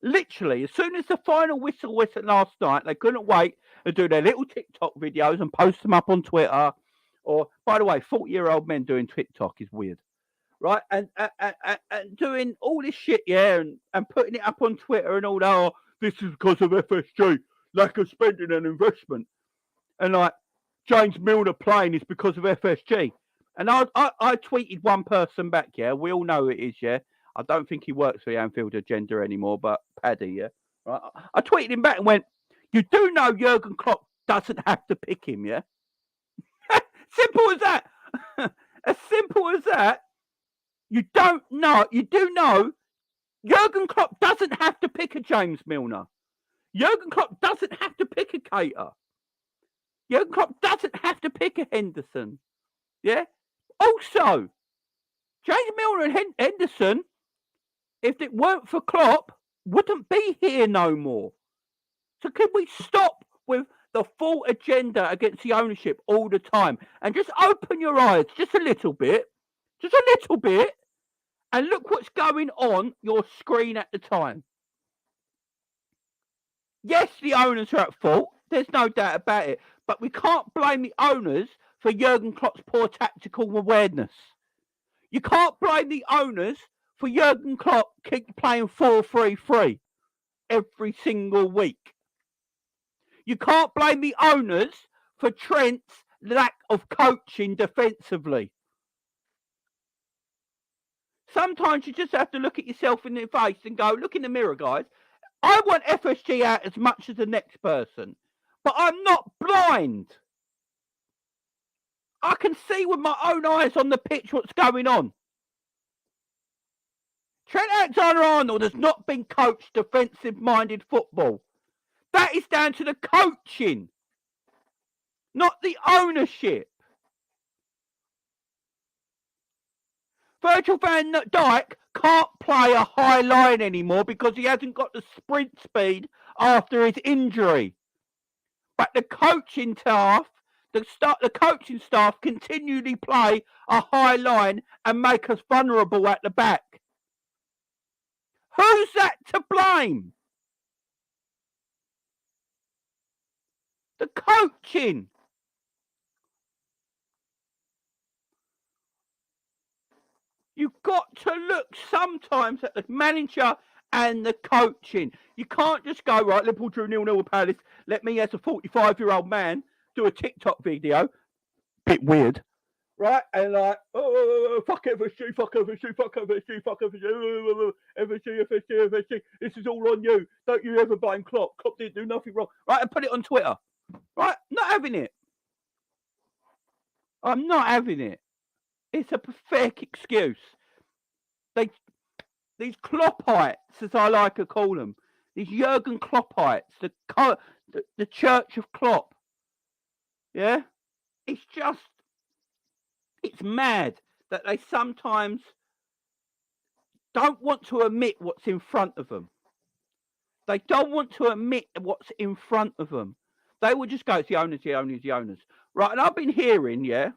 Literally, as soon as the final whistle went last night, they couldn't wait to do their little TikTok videos and post them up on Twitter. Or, by the way, 40-year-old men doing TikTok is weird, right? And doing all this shit, yeah, and putting it up on Twitter and all that. Oh, this is because of FSG, lack of spending and investment. And like, James Milner playing is because of FSG. And I tweeted one person back, yeah. We all know who it is, yeah. I don't think he works for the Anfield agenda anymore, but Paddy, yeah. Right. I tweeted him back and went, you do know Jürgen Klopp doesn't have to pick him, yeah? Simple as that. As simple as that. You do know Jürgen Klopp doesn't have to pick a James Milner. Jürgen Klopp doesn't have to pick a Keita. Jürgen Klopp doesn't have to pick a Henderson. Yeah. Also, James Milner and Henderson, if it weren't for Klopp, wouldn't be here no more. So can we stop with the full agenda against the ownership all the time and just open your eyes just a little bit, and look what's going on your screen at the time. Yes, the owners are at fault. There's no doubt about it. But we can't blame the owners for Jurgen Klopp's poor tactical awareness. You can't blame the owners for Jurgen Klopp keep playing 4-3-3 every single week. You can't blame the owners for Trent's lack of coaching defensively. Sometimes you just have to look at yourself in the face and go, look in the mirror, guys. I want FSG out as much as the next person, but I'm not blind. I can see with my own eyes on the pitch what's going on. Trent Alexander-Arnold has not been coached defensive-minded football. That is down to the coaching, not the ownership. Virgil van Dijk can't play a high line anymore because he hasn't got the sprint speed after his injury. But the coaching staff, continually play a high line and make us vulnerable at the back. Who's that to blame? The coaching. You've got to look sometimes at the manager and the coaching. You can't just go, right, Liverpool drew 0-0 with Palace. Let me, as a 45-year-old man, do a TikTok video. Bit weird. Right? And like, oh, fuck FSG, fuck FSG, fuck FSG, fuck FSG, FSG. This is all on you. Don't you ever blame Klopp. Klopp didn't do nothing wrong. Right? And put it on Twitter. Right? Not having it. I'm not having it. It's a pathetic excuse. These Kloppites, as I like to call them, these Jürgen Kloppites, the Church of Klopp. Yeah? It's mad that they sometimes don't want to admit what's in front of them. They don't want to admit what's in front of them. They will just go, it's the owners. Right, and I've been hearing, yeah,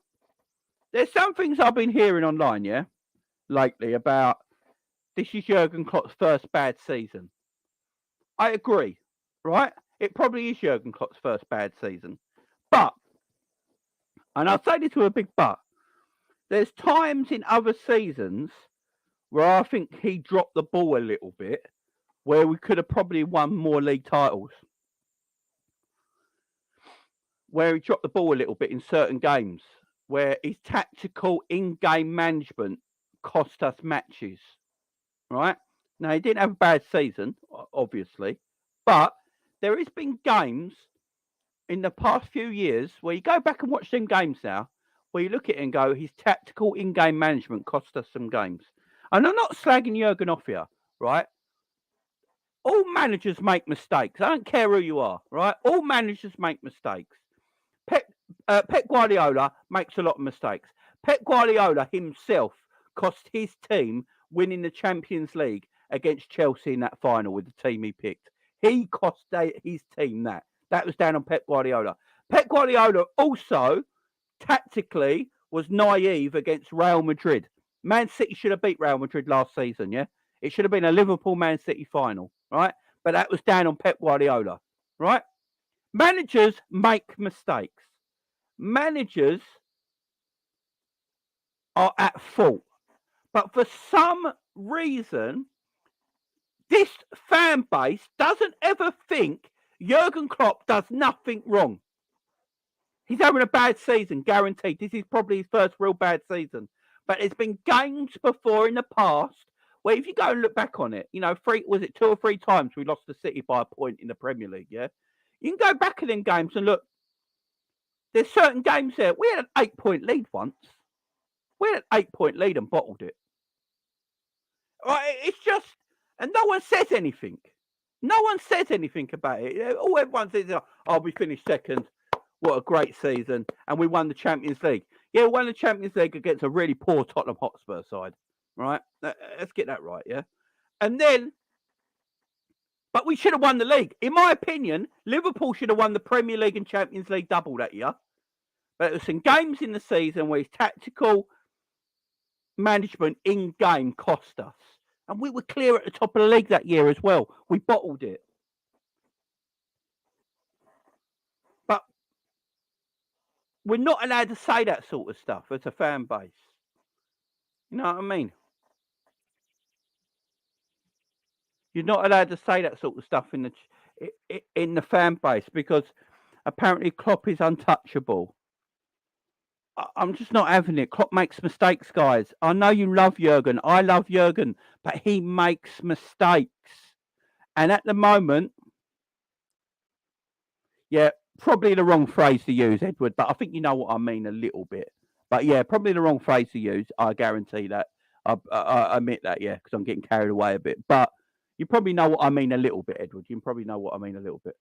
there's some things I've been hearing online, yeah, lately about this is Jürgen Klopp's first bad season. I agree, right? It probably is Jürgen Klopp's first bad season. But, and I'll say this with a big but, there's times in other seasons where I think he dropped the ball a little bit, where we could have probably won more league titles. Where he dropped the ball a little bit in certain games, where his tactical in-game management cost us matches, right? Now, he didn't have a bad season, obviously, but there has been games in the past few years where you go back and watch them games now, where you look at it and go, his tactical in-game management cost us some games. And I'm not slagging Jürgen off here, right? All managers make mistakes. I don't care who you are, right? All managers make mistakes. Pep Guardiola makes a lot of mistakes. Pep Guardiola himself cost his team winning the Champions League against Chelsea in that final with the team he picked. He cost his team that. That was down on Pep Guardiola. Pep Guardiola also tactically was naive against Real Madrid. Man City should have beat Real Madrid last season, yeah? It should have been a Liverpool-Man City final, right? But that was down on Pep Guardiola, right? Managers make mistakes. Managers are at fault. But for some reason, this fan base doesn't ever think Jürgen Klopp does nothing wrong. He's having a bad season, guaranteed. This is probably his first real bad season. But there's been games before in the past where if you go and look back on it, you know, 2 or 3 times we lost to City by a point in the Premier League, yeah? You can go back in them games and look. There's certain games there. We had an 8-point lead once. We had an 8-point lead and bottled it. It's just, and no one says anything. No one says anything about it. All everyone says, oh, we finished second. what a great season, and we won the Champions League. Yeah, we won the Champions League against a really poor Tottenham Hotspur side, right? Let's get that right, yeah? And then, but we should have won the league. In my opinion, Liverpool should have won the Premier League and Champions League double that year. But there were some games in the season where his tactical management in-game cost us. And we were clear at the top of the league that year as well. We bottled it. But we're not allowed to say that sort of stuff as a fan base. You know what I mean? You're not allowed to say that sort of stuff in the fan base because apparently Klopp is untouchable. I'm just not having it. Klopp makes mistakes, guys. I know you love Jürgen. I love Jürgen, but he makes mistakes. And at the moment, yeah, probably the wrong phrase to use, Edward, but I think you know what I mean a little bit. But yeah, probably the wrong phrase to use. I guarantee that. I admit that, yeah, because I'm getting carried away a bit. But you probably know what I mean a little bit, Edward. You probably know what I mean a little bit.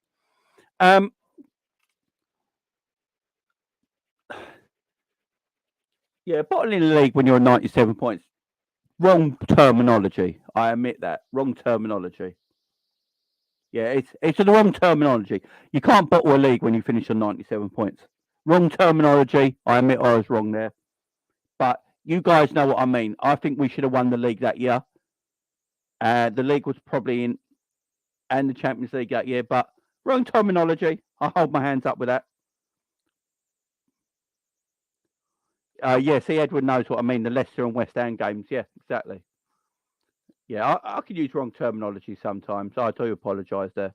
Yeah, bottling the league when you're on 97 points. Wrong terminology. I admit that. Wrong terminology. Yeah, it's the wrong terminology. You can't bottle a league when you finish on 97 points. Wrong terminology. I admit I was wrong there. But you guys know what I mean. I think we should have won the league that year. The league was probably in, and the Champions League that year. But wrong terminology. I hold my hands up with that. Yeah, see, Edward knows what I mean. The Leicester and West Ham games. Yeah, exactly. Yeah, I could use wrong terminology sometimes. I do apologise there.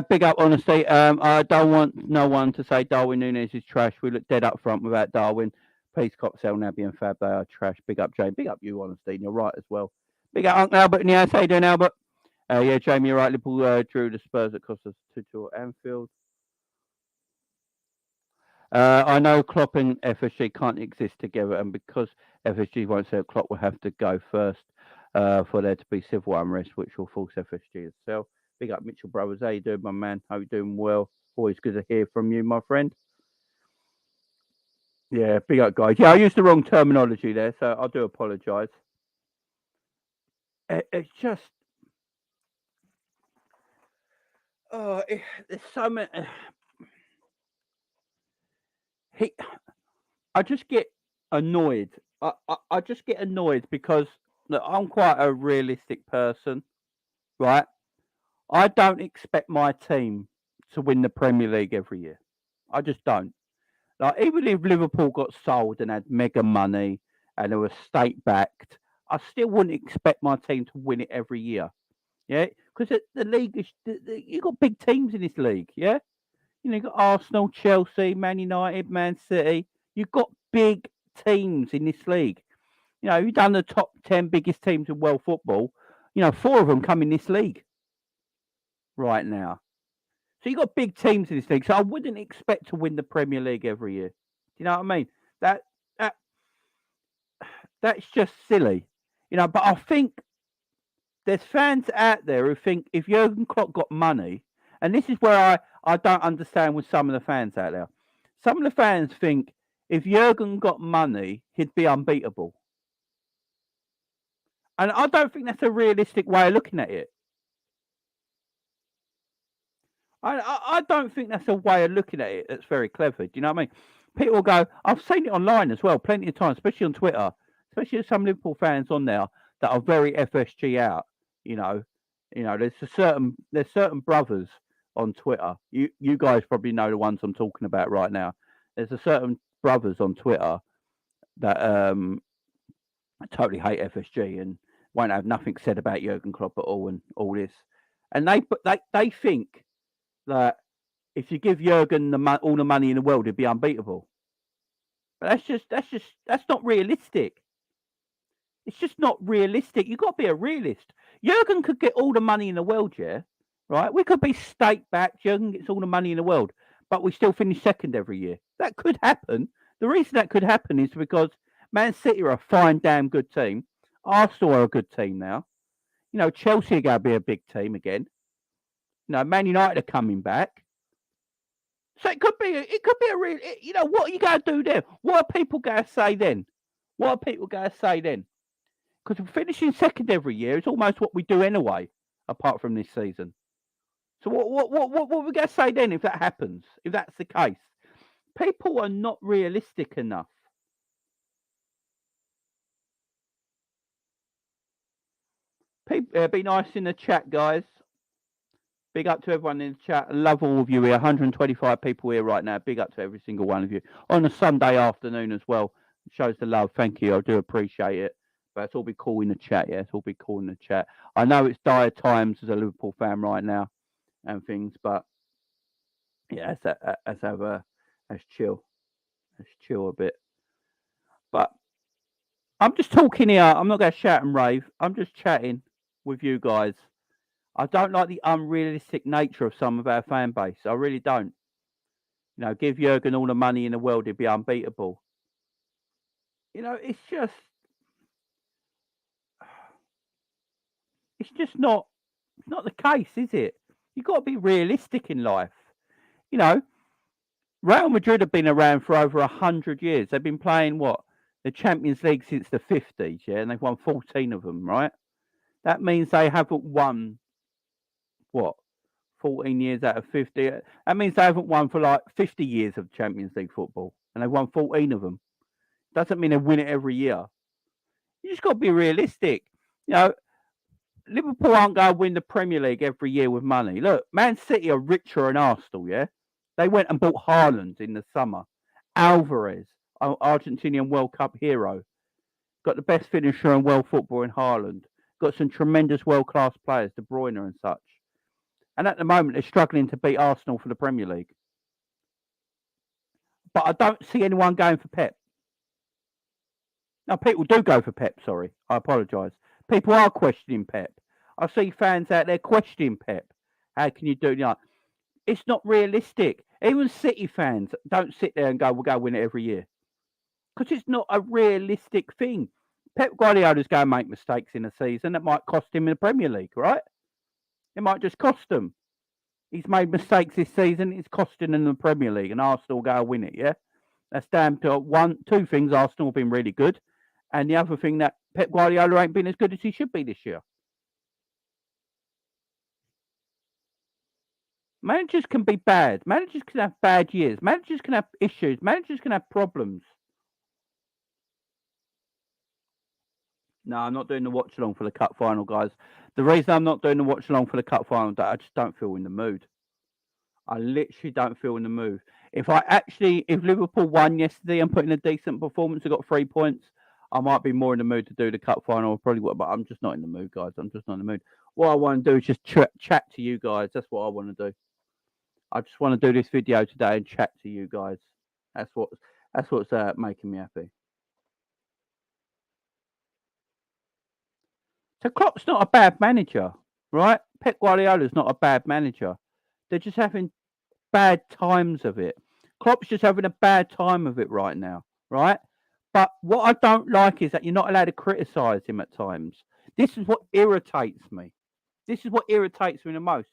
Big up, honesty. I don't want no one to say Darwin Núñez is trash. We look dead up front without Darwin. Please, Coxell, Naby and Fab, they are trash. Big up, Jane. Big up you, honesty. And you're right as well. Big up, Uncle Albert. And yeah, how you doing, Albert? Yeah, Jamie, you're right. Liverpool drew the Spurs that cost us 2-2 at Anfield. I know Klopp and FSG can't exist together, and because FSG won't say Klopp will have to go first for there to be civil unrest, which will force FSG to sell. Big up, Mitchell Brothers. How you doing, my man? Hope you're doing well. Always good to hear from you, my friend. Yeah, big up, guys. Yeah, I used the wrong terminology there, so I do apologise. It's just... Oh, there's so many... I just get annoyed. I just get annoyed because look, I'm quite a realistic person, right? I don't expect my team to win the Premier League every year. I just don't. Like, even if Liverpool got sold and had mega money and it was state backed, I still wouldn't expect my team to win it every year. Yeah, because the league is you got big teams in this league. Yeah, you know, you got Arsenal, Chelsea, Man United, Man City. You've got big teams in this league. You know, you've done the top 10 biggest teams in world football. You know, 4 of them come in this league right now. So you've got big teams in this league. So I wouldn't expect to win the Premier League every year. Do you know what I mean? That's just silly. You know, but I think there's fans out there who think if Jürgen Klopp got money, and this is where I don't understand with some of the fans out there. Some of the fans think if Jürgen got money, he'd be unbeatable. And I don't think that's a realistic way of looking at it. I don't think that's a way of looking at it that's very clever. Do you know what I mean? People will go, I've seen it online as well, plenty of times, especially on Twitter, especially some Liverpool fans on there that are very FSG out. You know, there's certain brothers on Twitter. You guys probably know the ones I'm talking about right now. There's a certain brothers on Twitter that totally hate FSG and won't have nothing said about Jurgen Klopp at all and all this. And they think that if you give Jurgen all the money in the world, he'd be unbeatable. But that's not realistic. It's just not realistic. You've got to be a realist. Jurgen could get all the money in the world, yeah, right? We could be state back. Jurgen gets all the money in the world, but we still finish second every year. That could happen. The reason that could happen is because Man City are a fine, damn good team. Arsenal are a good team now. You know, Chelsea are going to be a big team again. You know, Man United are coming back. So it could be a real. You know, what are you going to do then? What are people going to say then? What are people going to say then? Because finishing second every year is almost what we do anyway, apart from this season. So what are we going to say then if that happens? If that's the case, people are not realistic enough. People, be nice in the chat, guys. Big up to everyone in the chat. I love all of you here. 125 people here right now. Big up to every single one of you on a Sunday afternoon as well. It shows the love. Thank you. I do appreciate it. But it's all be cool in the chat. Yeah, it's all be cool in the chat. I know it's dire times as a Liverpool fan right now and things, but yeah, let's chill. Let's chill a bit. But I'm just talking here. I'm not going to shout and rave. I'm just chatting with you guys. I don't like the unrealistic nature of some of our fan base. I really don't. You know, give Jürgen all the money in the world, he'd be unbeatable. You know, it's just not. It's not the case, is it? You've got to be realistic in life. You know, Real Madrid have been around for over 100 years. They've been playing the Champions League since the 50s, yeah, and they've won 14 of them, right? That means they haven't won 14 years out of 50. That means they haven't won for like 50 years of Champions League football, and they've won 14 of them. Doesn't mean they win it every year. You just got to be realistic. You know, Liverpool aren't going to win the Premier League every year with money. Look, Man City are richer than Arsenal, yeah? They went and bought Haaland in the summer. Alvarez, Argentinian World Cup hero. Got the best finisher in world football in Haaland. Got some tremendous world-class players, De Bruyne and such. And at the moment, they're struggling to beat Arsenal for the Premier League. But I don't see anyone going for Pep. Now, people do go for Pep, sorry. I apologise. People are questioning Pep. I see fans out there questioning Pep. How can you do that? It's not realistic. Even City fans don't sit there and go, we'll go win it every year. Because it's not a realistic thing. Pep Guardiola's going to make mistakes in a season that might cost him in the Premier League, right? It might just cost him. He's made mistakes this season. It's costing him the Premier League, and Arsenal go win it, yeah? That's down to two things. Arsenal have been really good. And the other thing, that Pep Guardiola ain't been as good as he should be this year. Managers can be bad. Managers can have bad years. Managers can have issues. Managers can have problems. No, I'm not doing the watch along for the cup final, guys. The reason I'm not doing the watch along for the cup final, I just don't feel in the mood. I literally don't feel in the mood. If Liverpool won yesterday and put in a decent performance and got 3 points, I might be more in the mood to do the cup final. I probably would, but I'm just not in the mood, guys. I'm just not in the mood. What I want to do is just chat to you guys. That's what I want to do. I just want to do this video today and chat to you guys. That's what's making me happy. So Klopp's not a bad manager, right? Pep Guardiola's not a bad manager. They're just having bad times of it. Klopp's just having a bad time of it right now, right? But what I don't like is that you're not allowed to criticise him at times. This is what irritates me. This is what irritates me the most.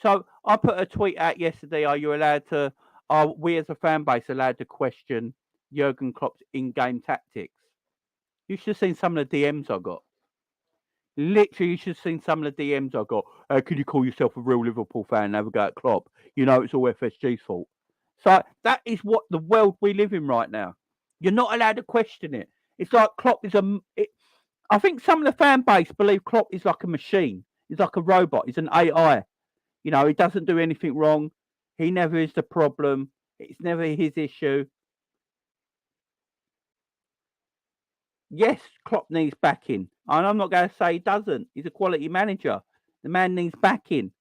So I put a tweet out yesterday. Are we as a fan base allowed to question Jürgen Klopp's in-game tactics? You should have seen some of the DMs I got. Literally, you should have seen some of the DMs I got. Could you call yourself a real Liverpool fan and have a go at Klopp? You know, it's all FSG's fault. So that is what the world we live in right now. You're not allowed to question it. It's like Klopp is I think some of the fan base believe Klopp is like a machine. He's like a robot. He's an AI. You know, he doesn't do anything wrong. He never is the problem. It's never his issue. Yes, Klopp needs backing. And I'm not going to say he doesn't. He's a quality manager. The man needs backing,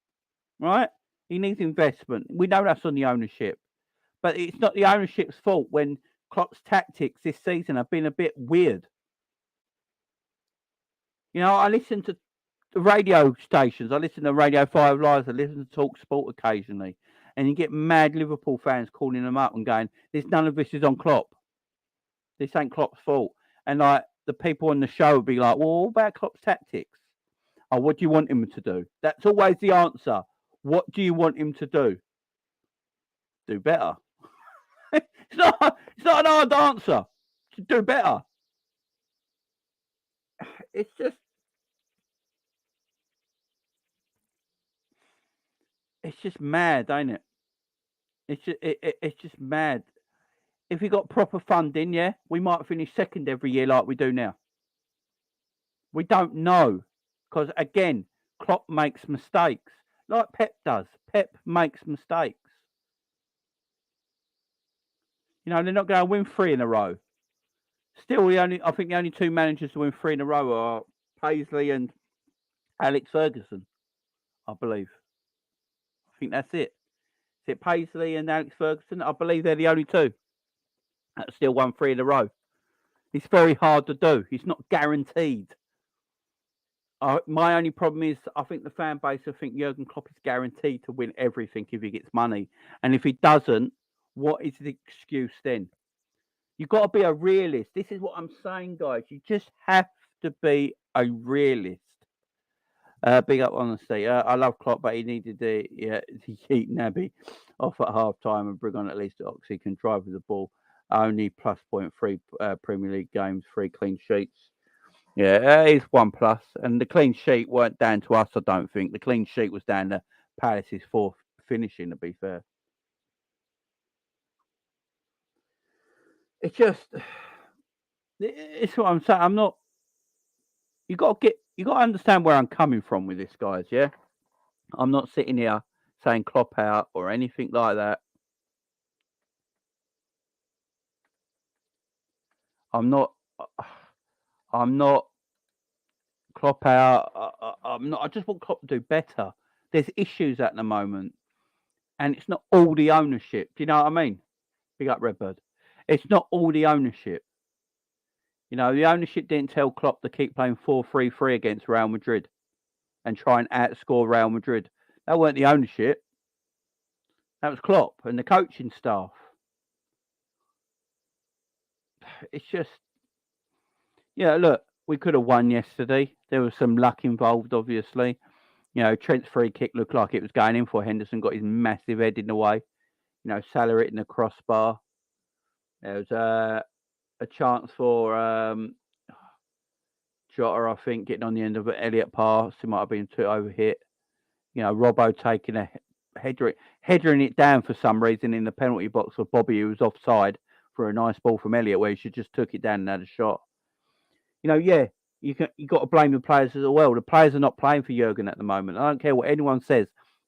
right? He needs investment. We know that's on the ownership. But it's not the ownership's fault when Klopp's tactics this season have been a bit weird. You know, I listen to the radio stations. I listen to Radio 5 Live. I listen to Talk Sport occasionally. And you get mad Liverpool fans calling them up and going, none of this is on Klopp. This ain't Klopp's fault. And like the people on the show would be like, well, what about Klopp's tactics? Oh, what do you want him to do? That's always the answer. What do you want him to do? do better. It's not an hard answer. To do better. It's just mad, ain't it? It's just mad. If we got proper funding, yeah, we might finish second every year like we do now. We don't know because again, Klopp makes mistakes like Pep does. Pep makes mistakes. You know, they're not going to win 3 in a row. Still, I think the only 2 managers to win 3 in a row are Paisley and Alex Ferguson, I believe. I think that's it. Is it Paisley and Alex Ferguson? I believe they're the only 2 that still won 3 in a row. It's very hard to do. It's not guaranteed. My only problem is I think the fan base, I think Jürgen Klopp is guaranteed to win everything if he gets money. And if he doesn't, what is the excuse then? You've got to be a realist. This is what I'm saying, guys. You just have to be a realist. Big up honesty. I love Klopp, but he needed to keep Naby off at half time and bring on at least Oxy can drive with the ball. Only plus 0.3 Premier League games, 3 clean sheets. Yeah, it's 1+. And the clean sheet weren't down to us, I don't think. The clean sheet was down to Palace's 4th finishing, to be fair. It's what I'm saying. I'm not. You got to understand where I'm coming from with this, guys. Yeah, I'm not sitting here saying Klopp out or anything like that. I'm not Klopp out. I'm not. I just want Klopp to do better. There's issues at the moment, and it's not all the ownership. Do you know what I mean? Big up Redbird. It's not all the ownership. You know, the ownership didn't tell Klopp to keep playing 4-3-3 against Real Madrid and try and outscore Real Madrid. That weren't the ownership. That was Klopp and the coaching staff. It's just, look, we could have won yesterday. There was some luck involved, obviously. You know, Trent's free kick looked like it was going in for Henderson, got his massive head in the way. You know, Salah hitting the crossbar. There was a chance for Jota, I think, getting on the end of it. Elliott pass. It might have been too overhit. You know, Robbo taking a headering it down for some reason in the penalty box for Bobby, who was offside for a nice ball from Elliott, where he should just took it down and had a shot. You know, you got to blame the players as well. The players are not playing for Jürgen at the moment. I don't care what anyone says.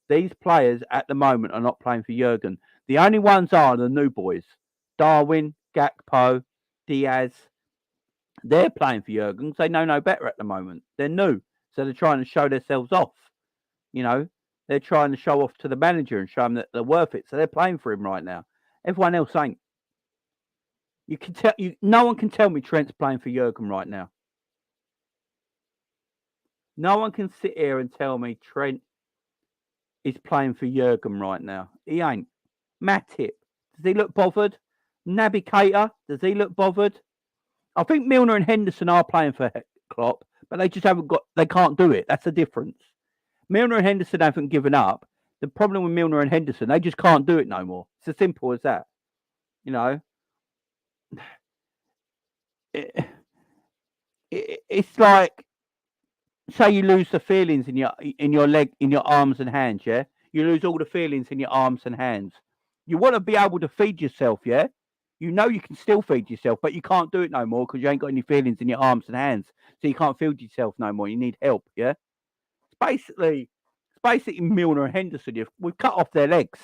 These players at the moment are not playing for Jürgen. The only ones are the new boys. Darwin, Gakpo, Diaz. They're playing for Jürgen because they know no better at the moment. They're new. So they're trying to show themselves off. You know, they're trying to show off to the manager and show him that they're worth it. So they're playing for him right now. Everyone else ain't. You can tell no one can tell me Trent's playing for Jürgen right now. No one can sit here and tell me Trent is playing for Jürgen right now. He ain't. Matip, does he look bothered? Naby Keita, does he look bothered? I think Milner and Henderson are playing for Klopp, but they just they can't do it. That's the difference. Milner and Henderson haven't given up. The problem with Milner and Henderson, they just can't do it no more. It's as simple as that. You know, it's like, say you lose the feelings in your leg, in your arms and hands. Yeah, you lose all the feelings in your arms and hands. You want to be able to feed yourself. Yeah, you know you can still feed yourself, but you can't do it no more because you ain't got any feelings in your arms and hands, so you can't feed yourself no more. You need help. Yeah, it's basically Milner and Henderson. We've cut off their legs.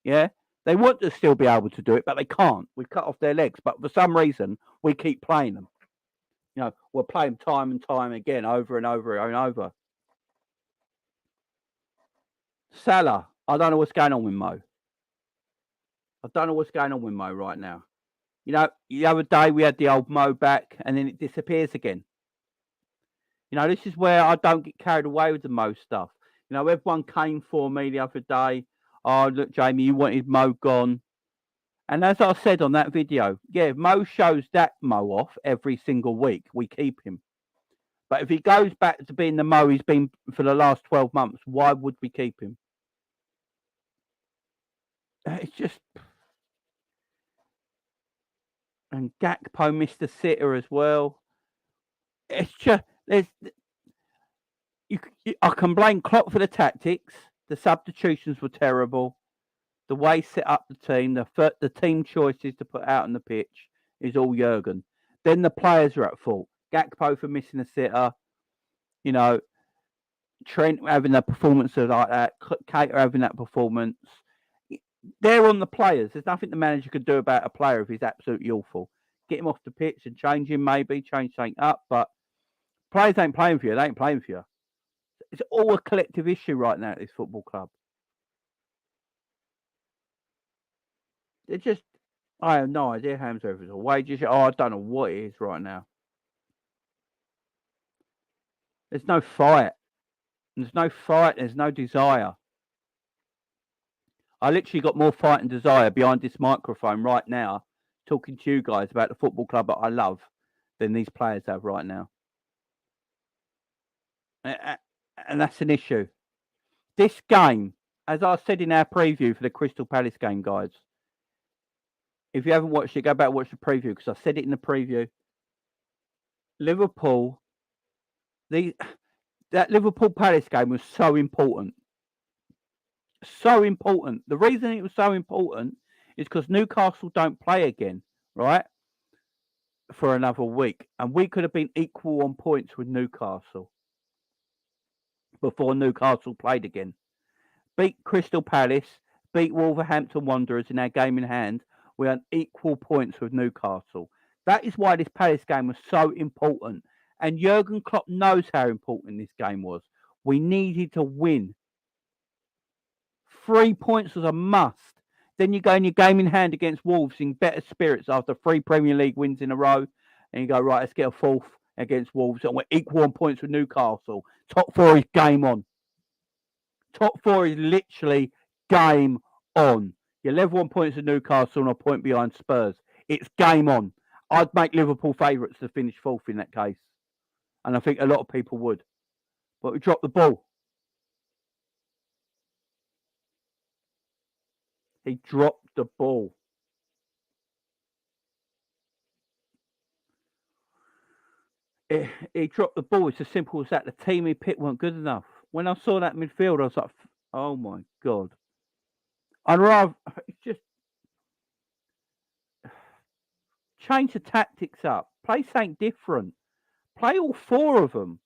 Yeah, they want to still be able to do it, but they can't. We've cut off their legs, but for some reason we keep playing them. You know, we'll play them time and time again, over and over and over. Salah, I don't know what's going on with Mo. I don't know what's going on with Mo right now. You know, the other day we had the old Mo back and then it disappears again. You know, this is where I don't get carried away with the Mo stuff. You know, everyone came for me the other day. Oh, look, Jamie, you wanted Mo gone. And as I said on that video, yeah, Mo shows that Mo off every single week. We keep him. But if he goes back to being the Mo he's been for the last 12 months, why would we keep him? it's just. And Gakpo missed a sitter as well. It's just I can blame Klopp for the tactics. The substitutions were terrible. The way set up the team, the team choices to put out on the pitch is all Jürgen. Then the players are at fault. Gakpo for missing a sitter. You know, Trent having a performance like that. Keita having that performance. They're on the players. There's nothing the manager could do about a player if he's absolutely awful. Get him off the pitch and change him, maybe change something up. But players ain't playing for you. They ain't playing for you. It's all a collective issue right now at this football club. They're just, I have no idea how it's over. Wages. Oh, I don't know what it is right now. There's no fight. There's no fight. There's no desire. I literally got more fight and desire behind this microphone right now, talking to you guys about the football club that I love, than these players have right now. And that's an issue. This game, as I said in our preview for the Crystal Palace game, guys, if you haven't watched it, go back and watch the preview, because I said it in the preview. Liverpool, that Liverpool Palace game was so important. So important. The reason it was so important is because Newcastle don't play again, right, for another week. And we could have been equal on points with Newcastle before Newcastle played again. Beat Crystal Palace, beat Wolverhampton Wanderers in our game in hand. We had equal points with Newcastle. That is why this Palace game was so important. And Jürgen Klopp knows how important this game was. We needed to win. 3 points was a must. Then you go in your game in hand against Wolves in better spirits after 3 Premier League wins in a row. And you go, right, let's get a 4th against Wolves. And we're equal on points with Newcastle. Top 4 is game on. Top 4 is literally game on. You're level on points with Newcastle and a point behind Spurs. It's game on. I'd make Liverpool favourites to finish 4th in that case. And I think a lot of people would. But we dropped the ball. He dropped the ball. He dropped the ball. It's as simple as that. The team he picked weren't good enough. When I saw that midfield, I was like, oh my God. I'd rather just change the tactics up. Play something different. Play all 4 of them.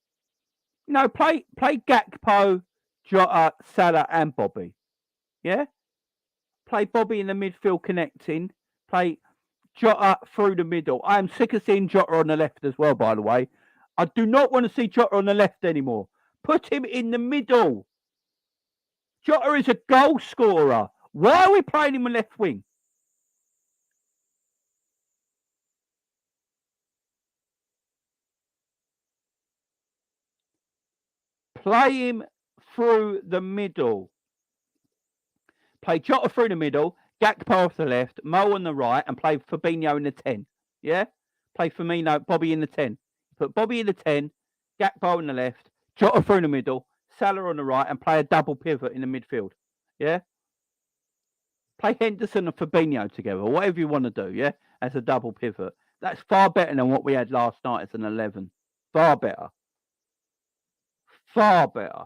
You know, play Gakpo, Jota, Salah and Bobby. Yeah? Play Bobby in the midfield connecting. Play Jota through the middle. I am sick of seeing Jota on the left as well, by the way. I do not want to see Jota on the left anymore. Put him in the middle. Jota is a goal scorer. Why are we playing him on left wing? Play him through the middle. Play Jota through the middle, Gakpo off the left, Mo on the right, and play Fabinho in the 10. Yeah? Play Firmino, Bobby in the 10. Put Bobby in the 10, Gakpo on the left, Jota through the middle, Salah on the right, and play a double pivot in the midfield. Yeah? Play Henderson and Fabinho together, whatever you want to do, yeah? As a double pivot. That's far better than what we had last night as an 11. Far better. Far better.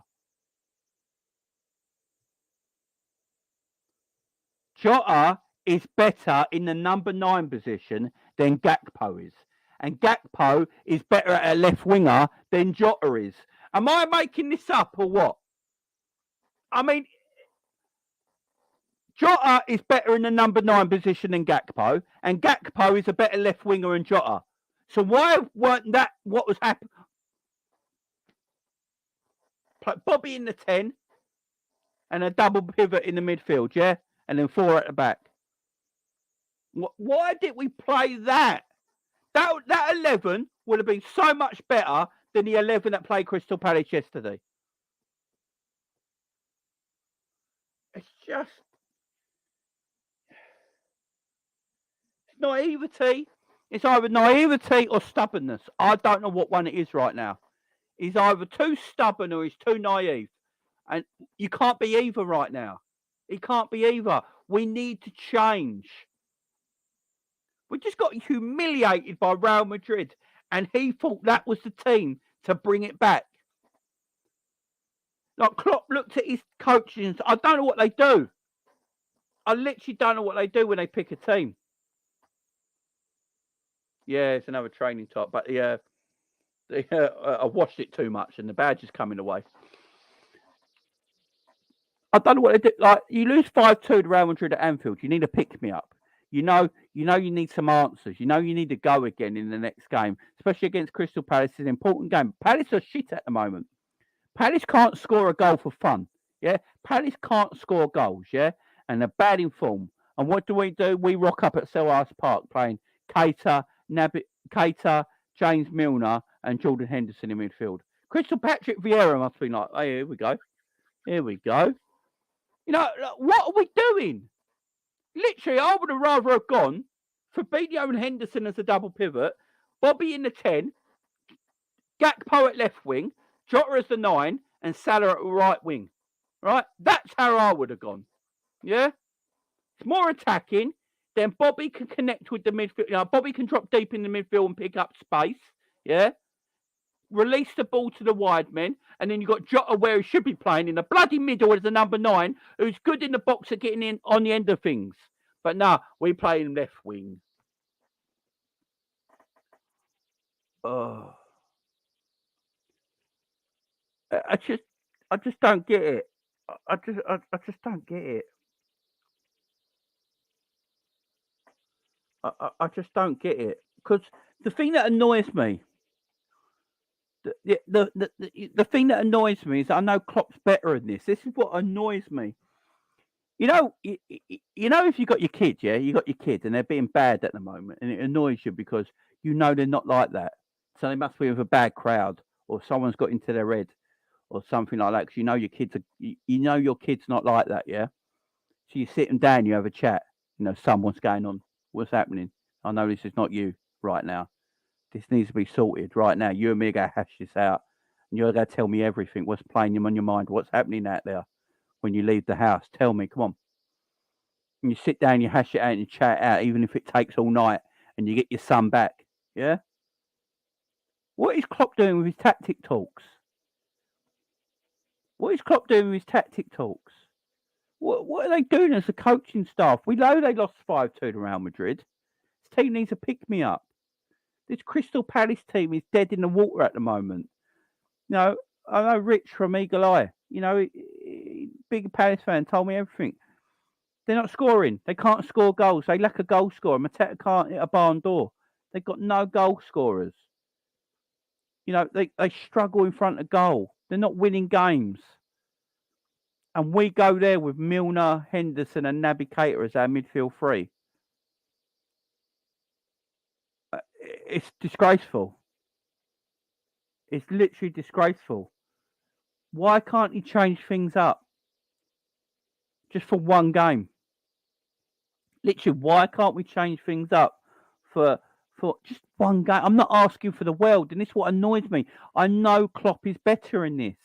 Jota is better in the number 9 position than Gakpo is. And Gakpo is better at a left winger than Jota is. Am I making this up or what? I mean, Jota is better in the number 9 position than Gakpo, and Gakpo is a better left winger than Jota. So why weren't that what was happening? Bobby in the 10 and a double pivot in the midfield, yeah? And then 4 at the back. Why did we play that? That 11 would have been so much better than the 11 that played Crystal Palace yesterday. It's just naivety. It's either naivety or stubbornness. I don't know what one it is right now. He's either too stubborn or he's too naive. And you can't be either right now. He can't be either. We need to change. We just got humiliated by Real Madrid, and he thought that was the team to bring it back. Like, Klopp looked at his coaches and said, I don't know what they do. I literally don't know what they do when they pick a team. Yeah, it's another training top, but yeah, I watched it too much, and the badge is coming away. I don't know what they do. Like, you lose 5-2 to Real Madrid at Anfield. You need a pick-me-up. You know you need some answers. You know you need to go again in the next game, especially against Crystal Palace. It's an important game. Palace are shit at the moment. Palace can't score a goal for fun. Yeah, Palace can't score goals. Yeah, and they're bad in form. And what do? We rock up at SELHURST Park playing Keita, James Milner, and Jordan Henderson in midfield. Crystal Patrick Vieira must be like, hey, here we go. Here we go. You know, what are we doing? Literally, I would have rather have gone Fabinho and Henderson as a double pivot, Bobby in the 10, Gakpo at left wing, Jota as the 9, and Salah at right wing. Right? That's how I would have gone. Yeah? It's more attacking. Then Bobby can connect with the midfield. You know, Bobby can drop deep in the midfield and pick up space. Yeah? Release the ball to the wide men, and then you've got Jota where he should be playing in the bloody middle as the number 9, who's good in the box at getting in on the end of things. But no, we play in left wing. Oh, I just don't get it. I just don't get it. I just don't get it, because the thing that annoys me. The thing that annoys me is I know Klopp's better in this. This is what annoys me. You know, if you got your kids, yeah, you got your kids, and they're being bad at the moment, and it annoys you because you know they're not like that. So they must be with a bad crowd, or someone's got into their head, or something like that. Because you know your kids are, you know your kids not like that, yeah. So you sit them down, you have a chat. You know, son, what's going on? What's happening? I know this is not you right now. This needs to be sorted right now. You and me are going to hash this out. And you're going to tell me everything. What's playing on your mind? What's happening out there when you leave the house? Tell me, come on. And you sit down, you hash it out and you chat it out, even if it takes all night, and you get your son back. Yeah? What is Klopp doing with his tactic talks? What is Klopp doing with his tactic talks? What are they doing as a coaching staff? We know they lost 5-2 to Real Madrid. This team needs a pick-me-up. This Crystal Palace team is dead in the water at the moment. You know, I know Rich from Eagle Eye, you know, big Palace fan, told me everything. They're not scoring. They can't score goals. They lack a goal scorer. Mateta can't hit a barn door. They've got no goal scorers. You know, they struggle in front of goal. They're not winning games. And we go there with Milner, Henderson, and Naby Keita as our midfield three. It's disgraceful. It's literally disgraceful. Why can't he change things up? Just for one game. Literally, why can't we change things up for just one game? I'm not asking for the world, and this is what annoys me. I know Klopp is better in this,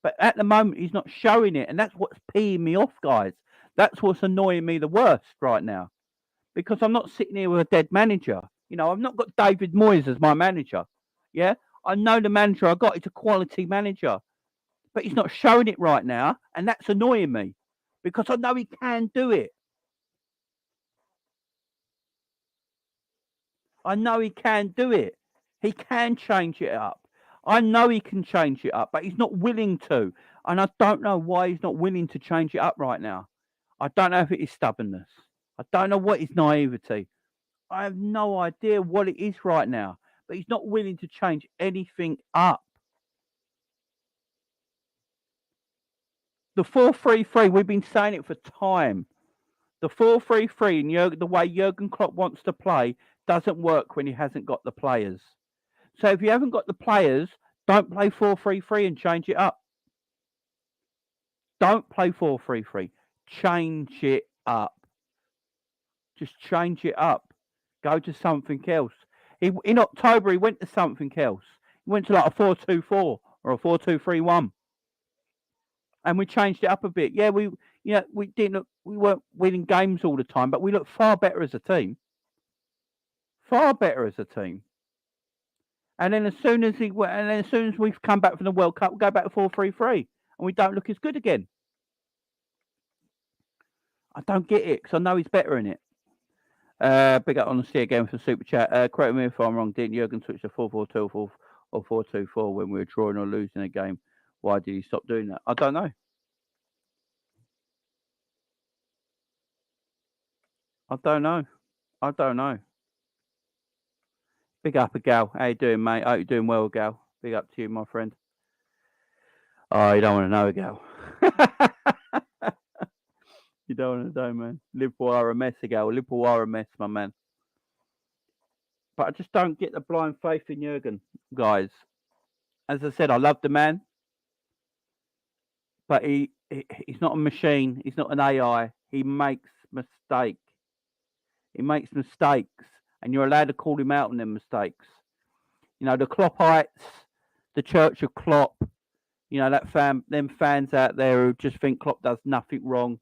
but at the moment he's not showing it, and that's what's peeing me off, guys. That's what's annoying me the worst right now, because I'm not sitting here with a dead manager. You know, I've not got David Moyes as my manager. Yeah, I know the manager I got is a quality manager, but he's not showing it right now, and that's annoying me because I know he can do it. I know he can do it. He can change it up. I know he can change it up, but he's not willing to. And I don't know why he's not willing to change it up right now. I don't know if it is stubbornness. I don't know what is naivety. I have no idea what it is right now. But he's not willing to change anything up. The 4-3-3, we've been saying it for time. The 4-3-3 and the way Jürgen Klopp wants to play doesn't work when he hasn't got the players. So if you haven't got the players, don't play 4-3-3 and change it up. Don't play 4-3-3. Change it up. Just change it up. Go to something else. In October, he went to something else. He went to like a 4-2-4 or a 4-2-3-1. And we changed it up a bit. Yeah, Yeah, we weren't winning games all the time, but we looked far better as a team. Far better as a team. And then as soon as we've come back from the World Cup, we go back to 4-3-3, and we don't look as good again. I don't get it because I know he's better in it. Big up honesty again for super chat. Correct me if I'm wrong. Didn't Jürgen switch to 4-4-2 or 4-2-4 when we were drawing or losing a game? Why did he stop doing that? I don't know. I don't know. Big up, Gal. How you doing, mate? Hope you're doing well, Gal. Big up to you, my friend. Oh, you don't want to know, Gal. You don't want to know, man. Liverpool are a mess, Gal. Liverpool are a mess, my man. But I just don't get the blind faith in Jürgen, guys. As I said, I love the man, but he's not a machine. He's not an AI. He makes mistakes. He makes mistakes, and you're allowed to call him out on them mistakes. You know, the Kloppites, the Church of Klopp, you know, them fans out there who just think Klopp does nothing wrong.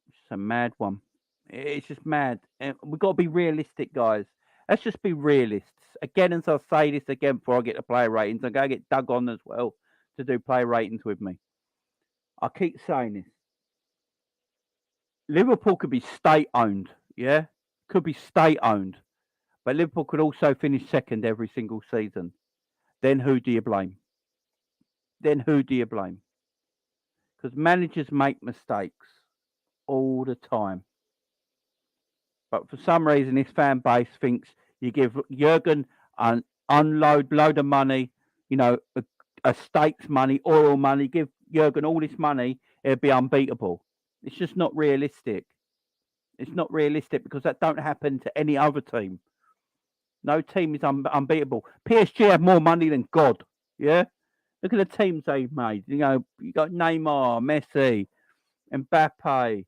It's just a mad one. It's just mad. And we've got to be realistic, guys. Let's just be realists. Again, as I say this again before I get to player ratings, I'm going to get Doug on as well to do player ratings with me. I keep saying this. Liverpool could be state-owned, yeah? Could be state-owned. But Liverpool could also finish second every single season. Then who do you blame? Because managers make mistakes all the time. But for some reason, this fan base thinks you give Jürgen an load of money, you know, estates money, oil money, give Jürgen all this money, it'd be unbeatable. It's just not realistic. It's not realistic because that don't happen to any other team. No team is unbeatable. PSG have more money than God. Yeah? Look at the teams they've made. You know, you got Neymar, Messi, Mbappe,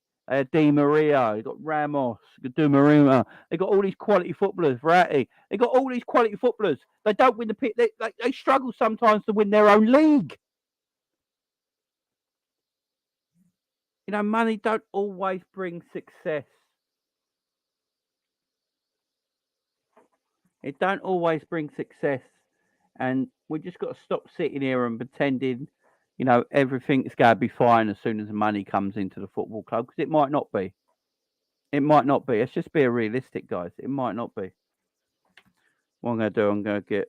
Di Maria, you got Ramos, you got Donnarumma. They got all these quality footballers. Verratti. They got all these quality footballers. They don't win the pit. They struggle sometimes to win their own league. You know, money don't always bring success. It don't always bring success, and we just got to stop sitting here and pretending, you know, everything's going to be fine as soon as the money comes into the football club, because it might not be. It might not be. Let's just be realistic, guys. It might not be. What I'm going to do, I'm going to get.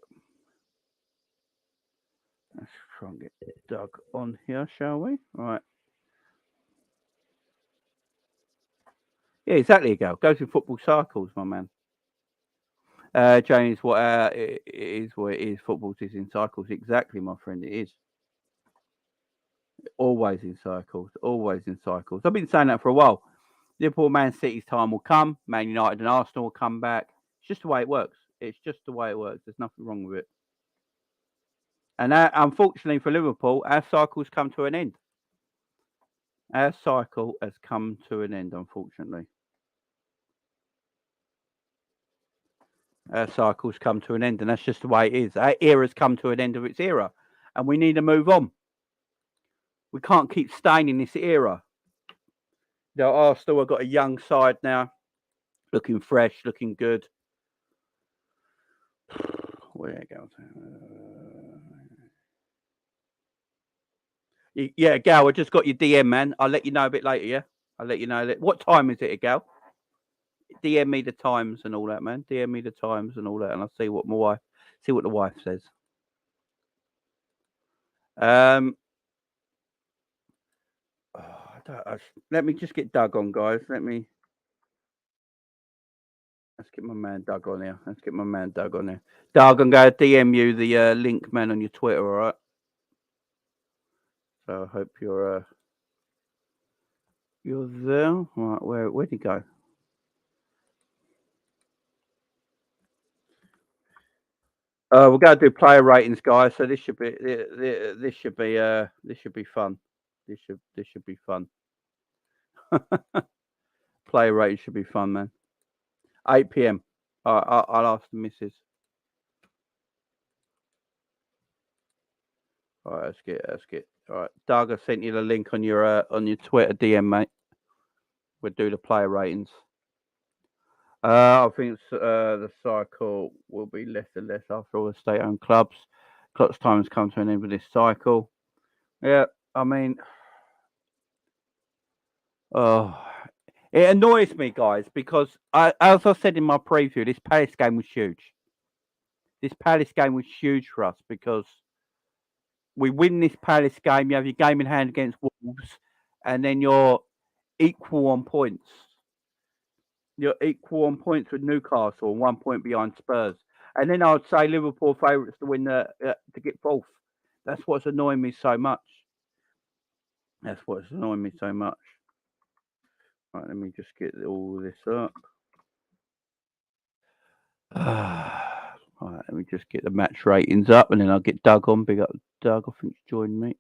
Let's try and get Doug on here, shall we? All right. Yeah, exactly, Gal. Go through football cycles, my man. James, it is what it is. Football is in cycles. Exactly, my friend. It is. Always in cycles. Always in cycles. I've been saying that for a while. Liverpool, Man City's time will come. Man United and Arsenal will come back. It's just the way it works. It's just the way it works. There's nothing wrong with it. And unfortunately for Liverpool, our cycle's come to an end. Our cycle has come to an end, unfortunately. Our cycle's come to an end, and that's just the way it is. Our era's come to an end of its era, and we need to move on. We can't keep staying in this era. You know, Arsenal have got a young side now, looking fresh, looking good. Where goes? Yeah, Gal, I just got your DM, man. I'll let you know a bit later, yeah? I'll let you know. What time is it, Gal? DM me the times and all that, man. DM me the times and all that, and I'll see what the wife says. Let me just get Doug on, guys. Let's get my man Doug on here. Doug, I'm going to DM you the link, man, on your Twitter, all right? So I hope you're there. All right, where'd he go? We're going to do player ratings, guys. So this should be fun. This should be fun. Player ratings should be fun, man. 8 p.m. I'll ask the missus. All right, let's get. All right, Doug, I sent you the link on your Twitter DM, mate. We'll do the player ratings. I think the cycle will be less and less after all the state-owned clubs. Klopp's time has come to an end with this cycle. Yeah, I mean, oh, it annoys me, guys, because as I said in my preview, this Palace game was huge. This Palace game was huge for us because we win this Palace game. You have your game in hand against Wolves, and then you're equal on points. You're equal on points with Newcastle, 1 point behind Spurs. And then I would say Liverpool favourites to win to get fourth. That's what's annoying me so much. That's what's annoying me so much. Right, let me just get all this up. Right, let me just get the match ratings up, and then I'll get Doug on. Big up Doug, I think he's joined me.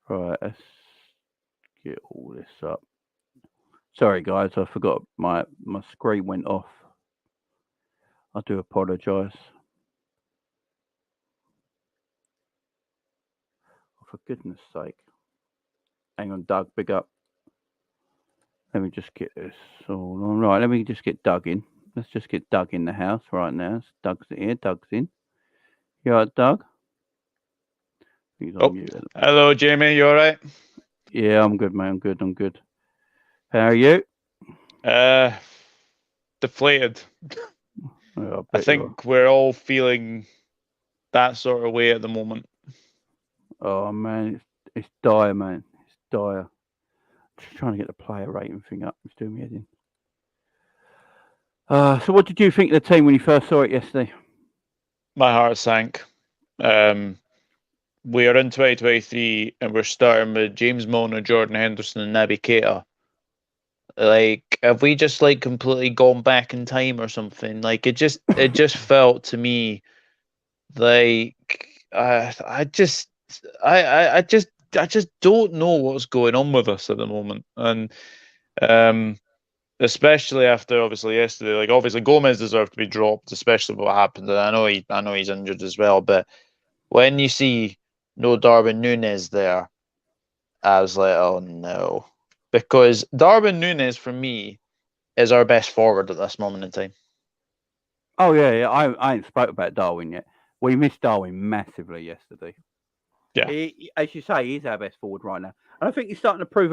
Right, let's get all this up. Sorry, guys, I forgot my screen went off. I do apologise. Oh, for goodness sake. Hang on, Doug, big up. Let me just get this all on. Right, let me just get Doug in. Let's just get Doug in the house right now. Doug's here. Doug's in. You all right, Doug? He's on mute. Hello, Jamie. You all right? Yeah, I'm good, mate. I'm good. How are you? Deflated. Oh, I think we're all feeling that sort of way at the moment. Oh, man. It's dire, man. It's dire. Just trying to get the player rating thing up. It's doing me head in. So what did you think of the team when you first saw it yesterday? My heart sank. We are in 2023 and we're starting with James Milner, Jordan Henderson, and Naby Keita. Like, have we just completely gone back in time or something? Like, it just felt to me like I just don't know what's going on with us at the moment, and especially after obviously yesterday. Like, obviously Gomez deserved to be dropped, especially what happened. And I know he's injured as well, but when you see no Darwin Núñez there, I was like, oh no, because Darwin Núñez for me is our best forward at this moment in time. Oh yeah. I ain't spoke about Darwin yet. We missed Darwin massively yesterday. Yeah, as you say, he's our best forward right now, and I think he's starting to prove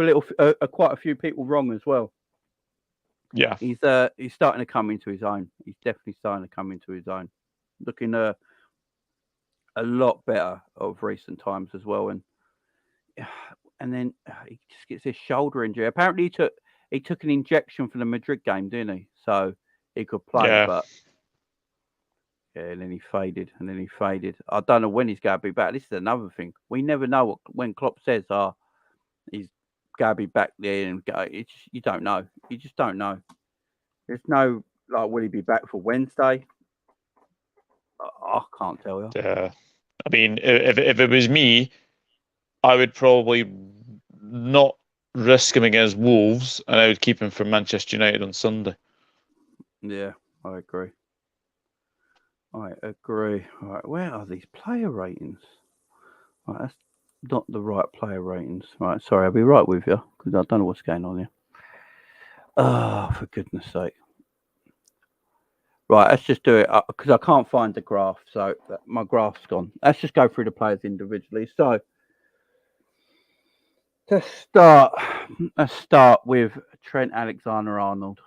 quite a few people wrong as well. Yeah, he's starting to come into his own. He's definitely starting to come into his own. Looking a lot better of recent times as well, and then he just gets his shoulder injury. Apparently, he took an injection for the Madrid game, didn't he? So he could play, yeah. but yeah, and then he faded, I don't know when he's going to be back. This is another thing. We never know when Klopp says, he's going to be back there and go. You don't know. You just don't know. There's no, will he be back for Wednesday? I can't tell you. Yeah. I mean, if it was me, I would probably not risk him against Wolves, and I would keep him for Manchester United on Sunday. Yeah, I agree. All right, where are these player ratings? All right, that's not the right player ratings. Right, sorry, I'll be right with you because I don't know what's going on here. Oh, for goodness sake. Right, let's just do it because I can't find the graph, so my graph's gone. Let's just go through the players individually. So, let's start with Trent Alexander-Arnold.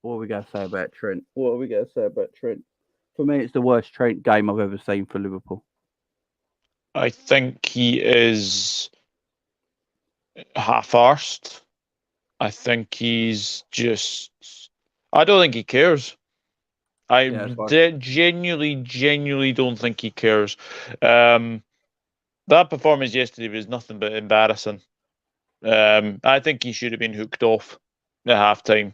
What are we going to say about Trent? For me, it's the worst Trent game I've ever seen for Liverpool. I think he is half-arsed. I think he's just... I don't think he cares. I genuinely don't think he cares. That performance yesterday was nothing but embarrassing. I think he should have been hooked off at halftime.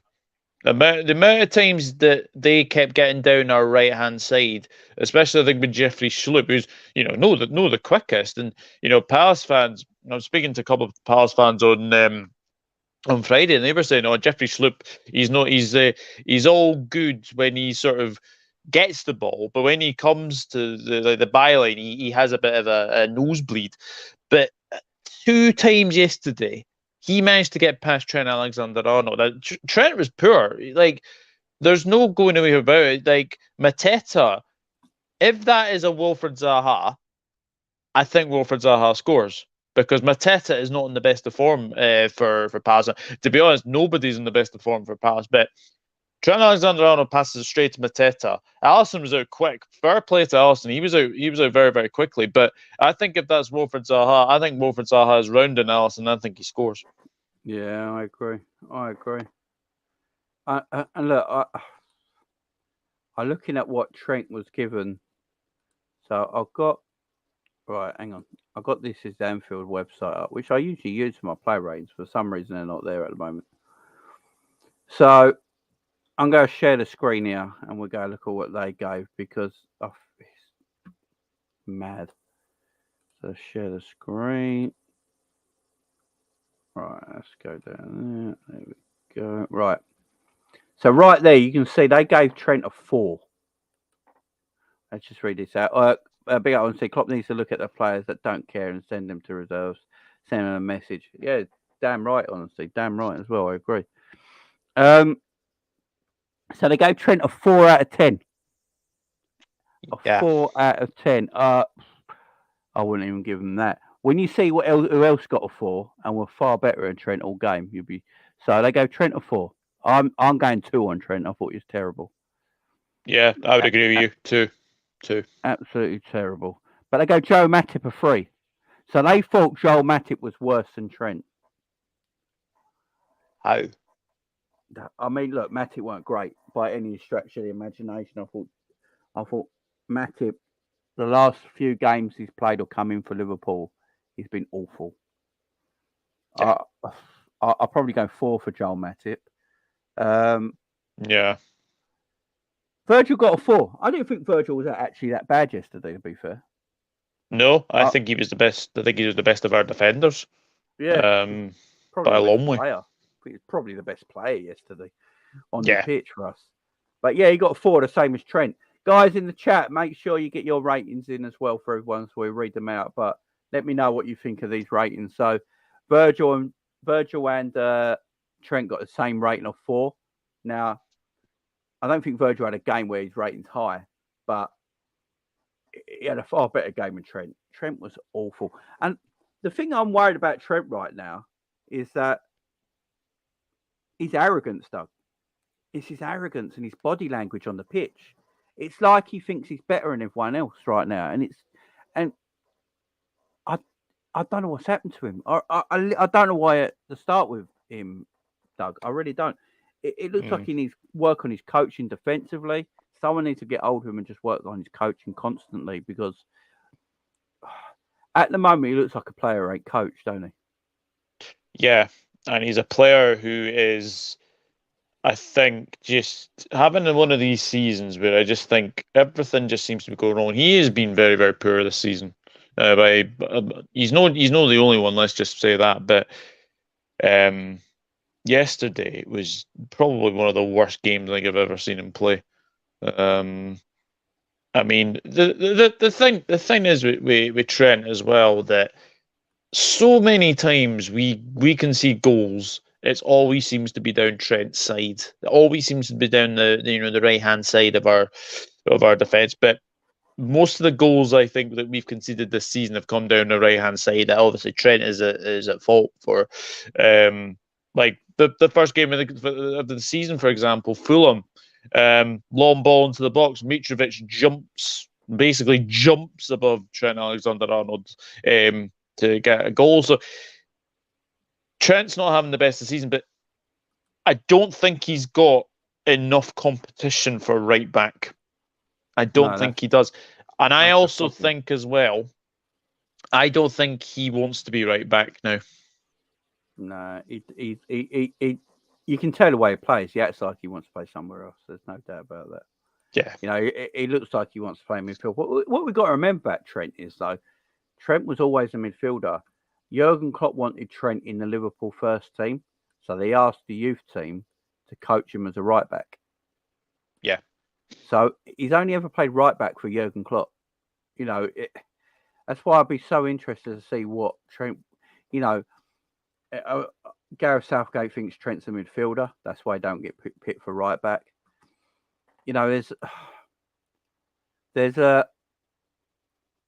The amount of times that they kept getting down our right hand side, especially I think with Jeffrey Schlupp, who's the quickest, and Palace fans. I'm speaking to a couple of Palace fans on Friday, and they were saying, "Oh, Jeffrey Schlupp, he's all good when he's sort of gets the ball, but when he comes to the byline, he has a bit of a nosebleed. But 2 times yesterday, he managed to get past Trent Alexander-Arnold. Trent was poor. Like, there's no going away about it. Like, Mateta, if that is a Wilfred Zaha, I think Wilfred Zaha scores. Because Mateta is not in the best of form for Palace. To be honest, nobody's in the best of form for Palace. But Trent Alexander-Arnold passes straight to Mateta. Alisson was out quick. Fair play to Alisson. He was out very, very quickly. But I think if that's Wilfred Zaha, I think Wilfred Zaha is rounding Alisson. I think he scores. Yeah, I agree. And look, I'm looking at what Trent was given. So I've got right. Hang on. I got this as Anfield website up, which I usually use for my play ratings. For some reason, they're not there at the moment. So I'm going to share the screen here, and we'll go look at what they gave because it's mad. So share the screen. Right, let's go down there. There we go. Right. So right there, you can see they gave Trent a 4. Let's just read this out. Big up and say Klopp needs to look at the players that don't care and send them to reserves. Send them a message. Yeah, damn right, honestly. Damn right as well. I agree. So they gave Trent a 4 out of 10. A 4 out of 10. I wouldn't even give them that. When you see who else got a 4 and were far better than Trent all game, you'd be. So they gave Trent a 4. I'm going 2 on Trent. I thought he was terrible. Yeah, I would agree with you. 2. Absolutely terrible. But they go Joe Matip a 3. So they thought Joel Matip was worse than Trent. How? I mean, look, Matip weren't great by any stretch of the imagination. I thought Matip, the last few games he's played or come in for Liverpool, he's been awful. Yeah. I'll probably go 4 for Joel Matip. Yeah. Virgil got a 4. I didn't think Virgil was actually that bad yesterday, to be fair. No, I think he was the best. I think he was the best of our defenders. Yeah. By a long way. I think he's probably the best player yesterday on the pitch for us. But yeah, he got a 4, the same as Trent. Guys in the chat, make sure you get your ratings in as well for everyone so we read them out. But let me know what you think of these ratings. So Virgil and Trent got the same rating of 4. Now, I don't think Virgil had a game where his rating's high, but he had a far better game than Trent. Trent was awful. And the thing I'm worried about Trent right now is that his arrogance, Doug. It's his arrogance and his body language on the pitch. It's like he thinks he's better than everyone else right now. And I don't know what's happened to him. I don't know why to start with him, Doug. I really don't. It looks like he needs work on his coaching defensively. Someone needs to get hold of him and just work on his coaching constantly because at the moment he looks like a player who ain't coached, don't he? Yeah, and he's a player who is, I think, just having one of these seasons where I just think everything just seems to be going wrong. He has been very, very poor this season. He's not the only one. Let's just say that. But yesterday was probably one of the worst games I think I've ever seen him play. I mean, the thing is with Trent as well that so many times we can see goals. It's always seems to be down Trent's side. It always seems to be down the right hand side of our defence. But most of the goals I think that we've conceded this season have come down the right hand side. Obviously, Trent is at fault for. Like the first game of the season, for example, Fulham, long ball into the box. Mitrovic basically jumps above Trent Alexander-Arnold to get a goal. So Trent's not having the best of the season, but I don't think he's got enough competition for right back. I don't think he does. And I also think as well, I don't think he wants to be right back now. No, you can tell the way he plays. He acts like he wants to play somewhere else. There's no doubt about that. Yeah. You know, he looks like he wants to play midfield. What we've got to remember about Trent is, though, Trent was always a midfielder. Jürgen Klopp wanted Trent in the Liverpool first team, so they asked the youth team to coach him as a right back. Yeah. So he's only ever played right back for Jürgen Klopp. You know, that's why I'd be so interested to see what Trent. You know, Gareth Southgate thinks Trent's a midfielder. That's why he don't get picked for right back. You know, there's a.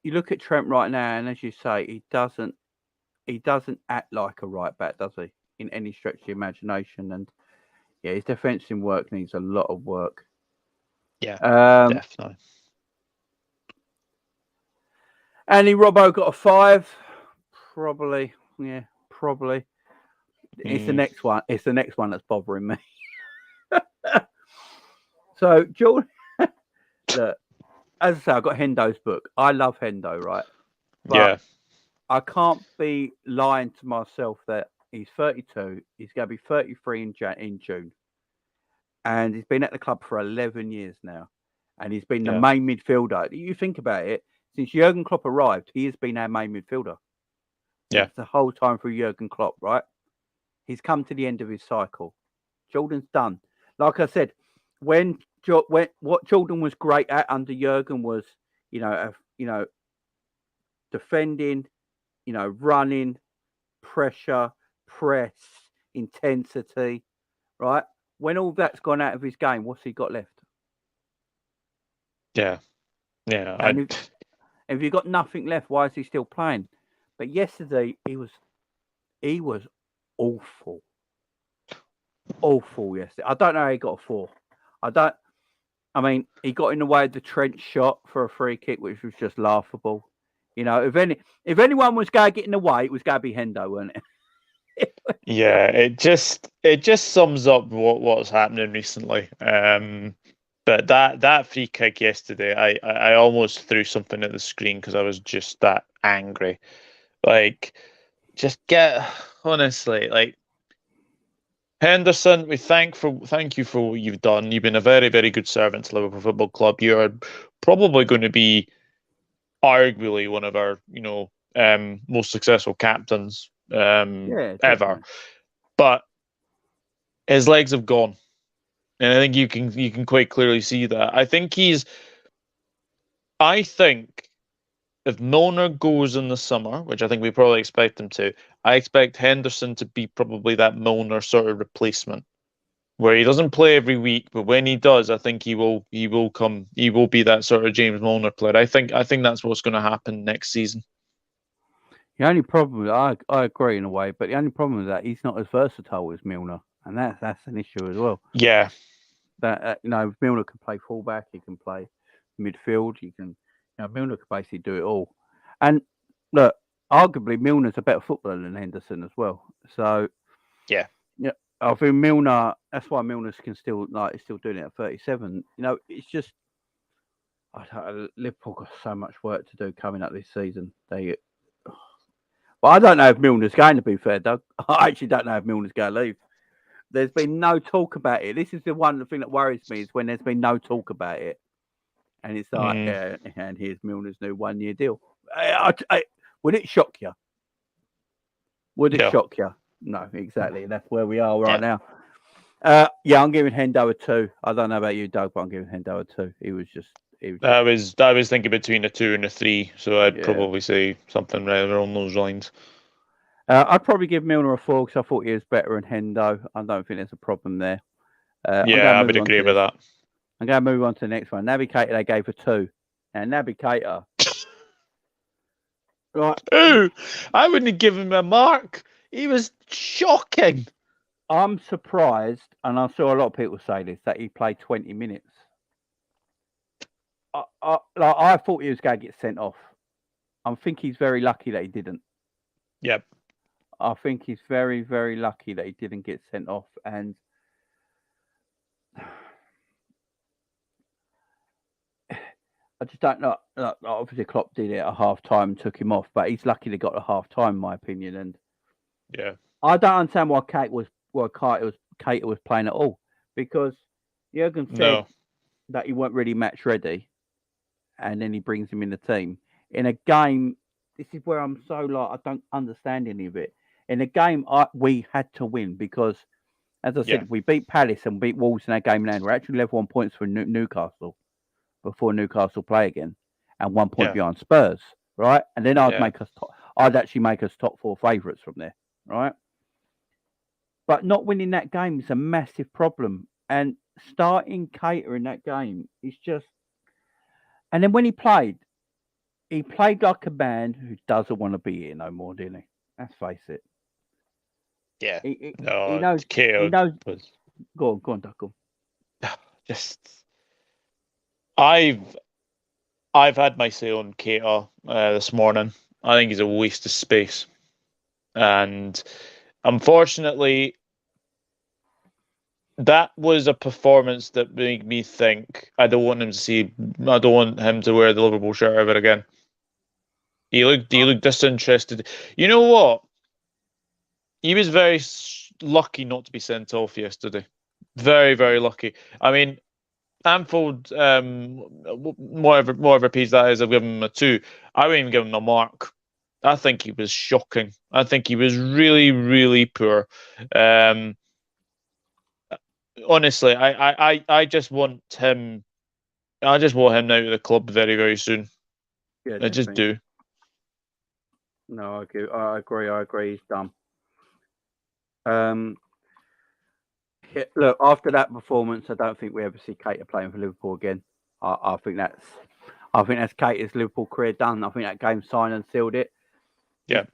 You look at Trent right now, and as you say, he doesn't act like a right back, does he? In any stretch of the imagination, and yeah, his defensive work needs a lot of work. Yeah, definitely. Andy Robbo got a 5. Probably, yeah, probably. It's the next one. It's the next one that's bothering me. So, Jordan, look, as I say, I got Hendo's book. I love Hendo, right? But yeah. I can't be lying to myself that he's 32. He's going to be 33 in June. And he's been at the club for 11 years now. And he's been the main midfielder. You think about it, since Jürgen Klopp arrived, he has been our main midfielder. Yeah. It's the whole time through Jürgen Klopp, right? He's come to the end of his cycle. Jordan's done. Like I said, when what Jordan was great at under Jürgen was, defending, running, pressure, press, intensity, right? When all that's gone out of his game, what's he got left? Yeah. Yeah. And if you've got nothing left, why is he still playing? But yesterday he was awful. Awful yesterday. I don't know how he got a 4. I mean, he got in the way of the Trent shot for a free kick, which was just laughable. You know, if anyone was going to get in the way, it was going to be Hendo, wasn't it? Yeah, it just sums up what's happening recently. But that free kick yesterday, I almost threw something at the screen because I was just that angry. Like, honestly, like, Henderson, we thank you for what you've done. You've been a very, very good servant to Liverpool Football Club. You are probably going to be arguably one of our, most successful captains ever. But his legs have gone. And I think you can quite clearly see that. I think if Milner goes in the summer, which I think we probably expect him to, I expect Henderson to be probably that Milner sort of replacement, where he doesn't play every week, but when he does, I think he will be that sort of James Milner player. I think that's what's going to happen next season. The only problem, I agree in a way, but the only problem is that he's not as versatile as Milner, and that's an issue as well. Yeah. That Milner can play fullback, he can play midfield, Milner can basically do it all. And look, arguably Milner's a better footballer than Henderson as well. So yeah, I think Milner. That's why Milner can still doing it at 37. It's just Liverpool got so much work to do coming up this season. But I don't know if Milner's going to be fair, Doug. I actually don't know if Milner's going to leave. There's been no talk about it. This is the one thing that worries me is when there's been no talk about it. And it's like, and here's Milner's new 1-year deal. Would it shock you? Would it shock you? No, exactly. That's where we are right now. I'm giving Hendo a 2. I don't know about you, Doug, but I'm giving Hendo a 2. I was thinking between a 2 and a 3, so I'd probably say something right along those lines. I'd probably give Milner a 4 because I thought he was better than Hendo. I don't think there's a problem there. I would agree with that. I'm going to move on to the next one. Navigator, they gave a 2. And Navigator. Right. Ooh, I wouldn't have given him a mark. He was shocking. I'm surprised, and I saw a lot of people say this, that he played 20 minutes. I thought he was going to get sent off. I think he's very lucky that he didn't. Yep. I think he's very, very lucky that he didn't get sent off. And I just don't know. Obviously, Klopp did it at half time and took him off, but he's lucky they got a half time, in my opinion. And I don't understand why Keita was playing at all, because Jürgen said that he weren't really match ready, and then he brings him in the team in a game. This is where I'm so I don't understand any of it. In a game, we had to win because As I said, if we beat Palace and beat Wolves in our game now, we're actually level on points for Newcastle before Newcastle play again, and 1 point behind Spurs, right? And then I'd actually make us top 4 favourites from there, right? But not winning that game is a massive problem, and starting Keita in that game is just. And then when he played like a man who doesn't want to be here no more, didn't he? Let's face it. Yeah. He knows. He knows. Go on, Duckle. Just, I've had my say on Keita this morning. I think he's a waste of space, and unfortunately, that was a performance that made me think I don't want him to wear the Liverpool shirt ever again. He looked disinterested. You know what? He was very lucky not to be sent off yesterday. Very, very lucky. I mean, Anfield, whatever piece that is, I've given him a 2. I wouldn't even give him a mark. I think he was shocking. I think he was really, really poor. Honestly, I just want him. I just want him out of the club very, very soon. Yeah, I just do. No, I agree. He's done. Look, after that performance, I don't think we ever see Keita playing for Liverpool again. I think that's Keita's Liverpool career done. I think that game signed and sealed it. Yeah.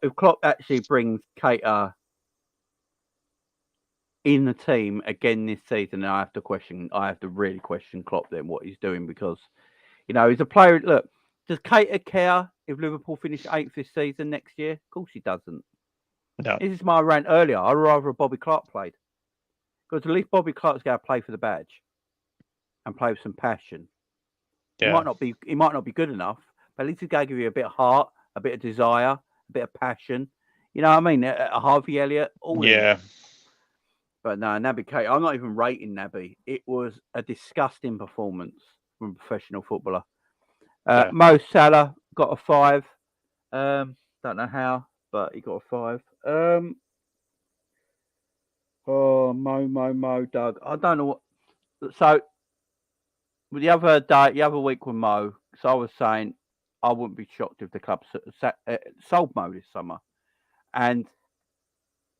If Klopp actually brings Keita in the team again this season, I have to really question Klopp then what he's doing, because he's a player. Look, does Keita care if Liverpool finish 8th this season next year? Of course he doesn't. No. This is my rant earlier. I'd rather Bobby Clark played, because at least Bobby Clark's going to play for the badge and play with some passion. Yeah. He might not be good enough, but at least he's going to give you a bit of heart, a bit of desire, a bit of passion. You know what I mean? A Harvey Elliott, all in it. But no, Naby Keita, I'm not even rating Naby. It was a disgusting performance from a professional footballer. Mo Salah got a 5. Don't know how, but he got a 5. Mo, Doug. I don't know what. So the other week with Mo, so I was saying I wouldn't be shocked if the club sold Mo this summer, and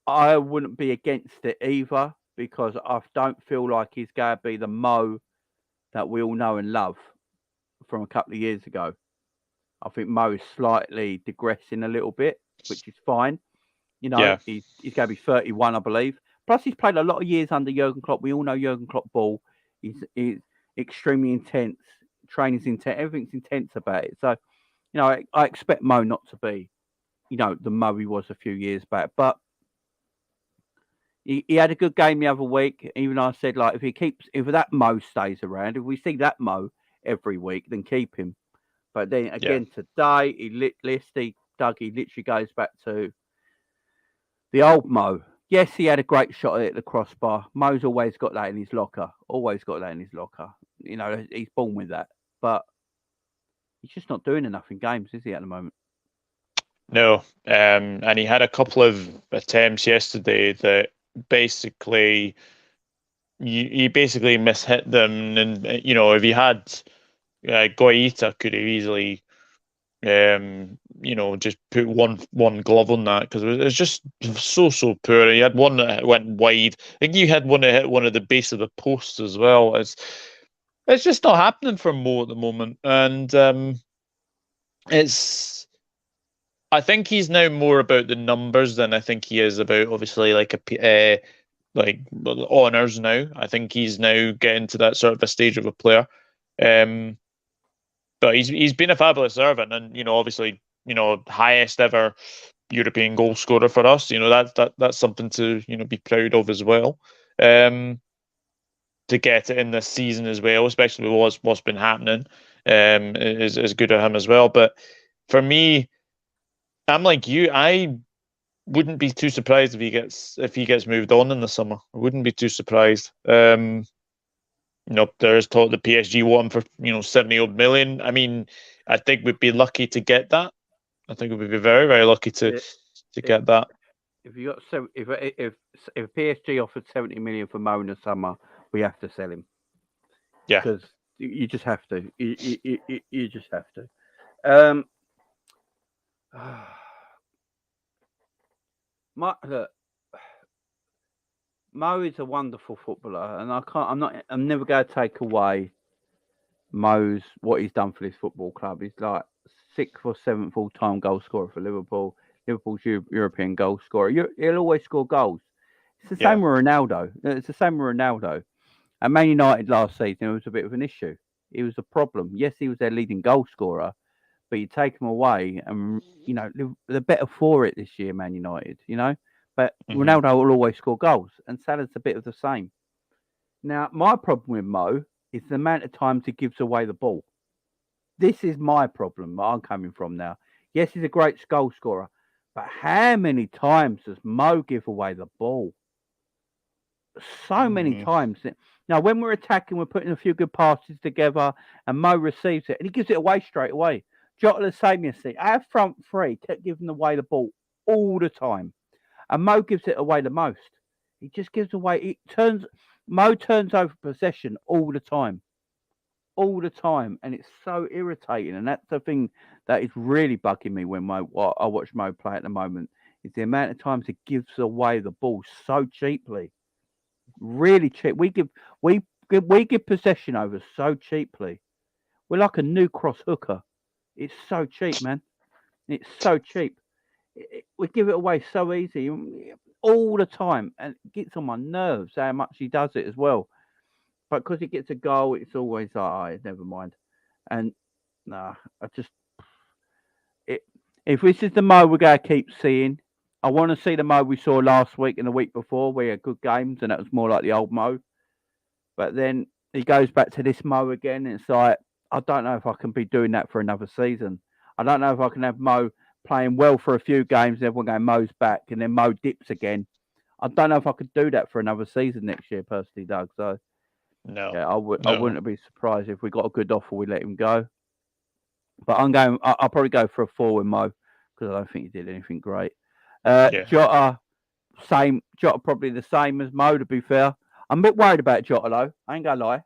I wouldn't be against it either, because I don't feel like he's going to be the Mo that we all know and love from a couple of years ago. I think Mo is slightly digressing a little bit, which is fine. He's going to be 31, I believe. Plus, he's played a lot of years under Jürgen Klopp. We all know Jürgen Klopp ball. He's extremely intense. Training's intense. Everything's intense about it. So, I expect Mo not to be, the Mo he was a few years back. But he had a good game the other week. Even I said, like, if that Mo stays around, if we see that Mo every week, then keep him. But then again today, he literally goes back to the old Mo. Yes, he had a great shot at the crossbar. Mo's always got that in his locker. He's born with that. But he's just not doing enough in games, is he, at the moment? No. And he had a couple of attempts yesterday that basically he basically mishit them. And, if he had Guaita, could have easily just put one glove on that, because it was just so poor. He had one that went wide. I think you had one that hit one of the base of the posts as well. It's just not happening for Mo at the moment, and I think he's now more about the numbers than I think he is about obviously like honours now. I think he's now getting to that sort of a stage of a player. But he's been a fabulous servant, and obviously, highest ever European goal scorer for us. That's something to be proud of as well. To get it in this season as well, especially with what's been happening, is good of him as well. But for me, I'm like you. I wouldn't be too surprised if he gets moved on in the summer. I wouldn't be too surprised. There's talk the PSG want him for 70 odd million. I mean, I think we'd be lucky to get that. I think we'd be very, very lucky to get that. if you got if PSG offered 70 million for Mo in the summer, we have to sell him. Yeah. Because you just have to. You just have to. Look, Mo is a wonderful footballer, and I'm never going to take away what he's done for this football club. He's like 6th or 7th all-time goal scorer for Liverpool. Liverpool's European goal scorer. He'll always score goals. It's the same with Ronaldo. It's the same with Ronaldo. At Man United last season, it was a bit of an issue. It was a problem. Yes, he was their leading goal scorer, but you take him away, and they're better for it this year, Man United. But Ronaldo will always score goals, and Salah's a bit of the same. Now, my problem with Mo is the amount of times he gives away the ball. This is my problem that I'm coming from now. Yes, he's a great goal scorer, but how many times does Mo give away the ball? So many times. Now, when we're attacking, we're putting a few good passes together, and Mo receives it, and he gives it away straight away. Jota the same yesterday. Our front three kept giving away the ball all the time, and Mo gives it away the most. He just gives away. Mo turns over possession all the time, and it's so irritating. And that's the thing that is really bugging me when I watch Mo play at the moment. Is the amount of times he gives away the ball so cheaply. Really cheap. We give possession over so cheaply. We're like a new cross hooker. It's so cheap, man. It's so cheap. We give it away so easy all the time, and it gets on my nerves how much he does it as well. But because he gets a goal, it's always like, never mind. And if this is the Mo we're going to keep seeing, I want to see the Mo we saw last week and the week before. We had good games, and that was more like the old Mo. But then he goes back to this Mo again, and it's like, I don't know if I can be doing that for another season. I don't know if I can have Mo playing well for a few games, and everyone going Mo's back, and then Mo dips again. I don't know if I could do that for another season next year, personally, Doug. So, no, I wouldn't be surprised if we got a good offer, we let him go. But I'll probably go for a 4 with Mo because I don't think he did anything great. Jota, same. Jota probably the same as Mo. To be fair, I'm a bit worried about Jota though. I ain't gonna lie.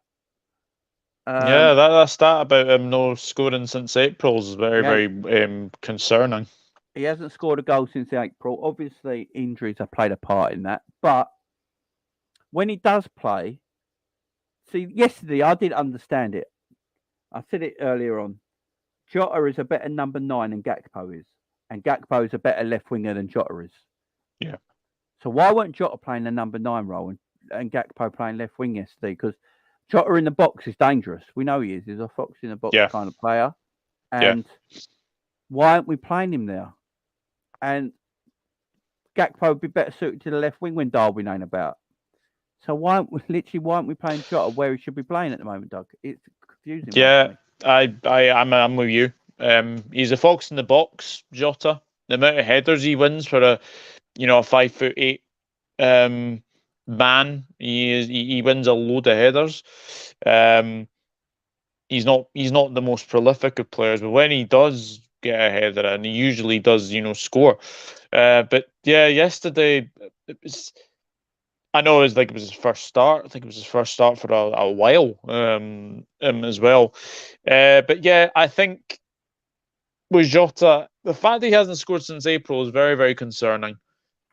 That stat about him no scoring since April is very concerning. He hasn't scored a goal since April. Obviously, injuries have played a part in that. But when he does play, see, yesterday I didn't understand it. I said it earlier on. Jota is a better number 9 than Gakpo is, and Gakpo is a better left winger than Jota is. Yeah. So why weren't Jota playing the number 9 role and Gakpo playing left wing yesterday? Because Jota in the box is dangerous. We know he is. He's a fox in the box kind of player. And why aren't we playing him there? And Gakpo would be better suited to the left wing when Darwin ain't about. So why aren't we playing Jota where he should be playing at the moment, Doug? It's confusing. Yeah, I'm with you. He's a fox in the box, Jota. The amount of headers he wins for a 5'8" man, he wins a load of headers. He's not the most prolific of players, but when he does get a header, and he usually does, score. But yeah, yesterday it was. I know it was his first start. I think it was his first start for a while as well. But yeah, I think with Jota, the fact that he hasn't scored since April is very, very concerning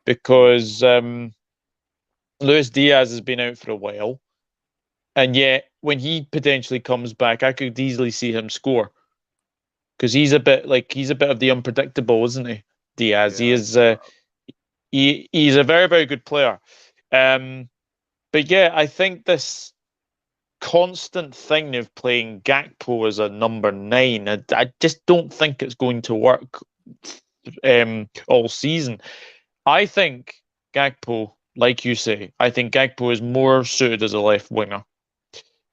because Luis Diaz has been out for a while. And yet, when he potentially comes back, I could easily see him score because he's a bit of the unpredictable, isn't he? Diaz. He is. He's a very, very good player. But yeah, I think this constant thing of playing Gakpo as a number 9, I just don't think it's going to work all season. I think Gakpo, like you say, I think Gakpo is more suited as a left winger.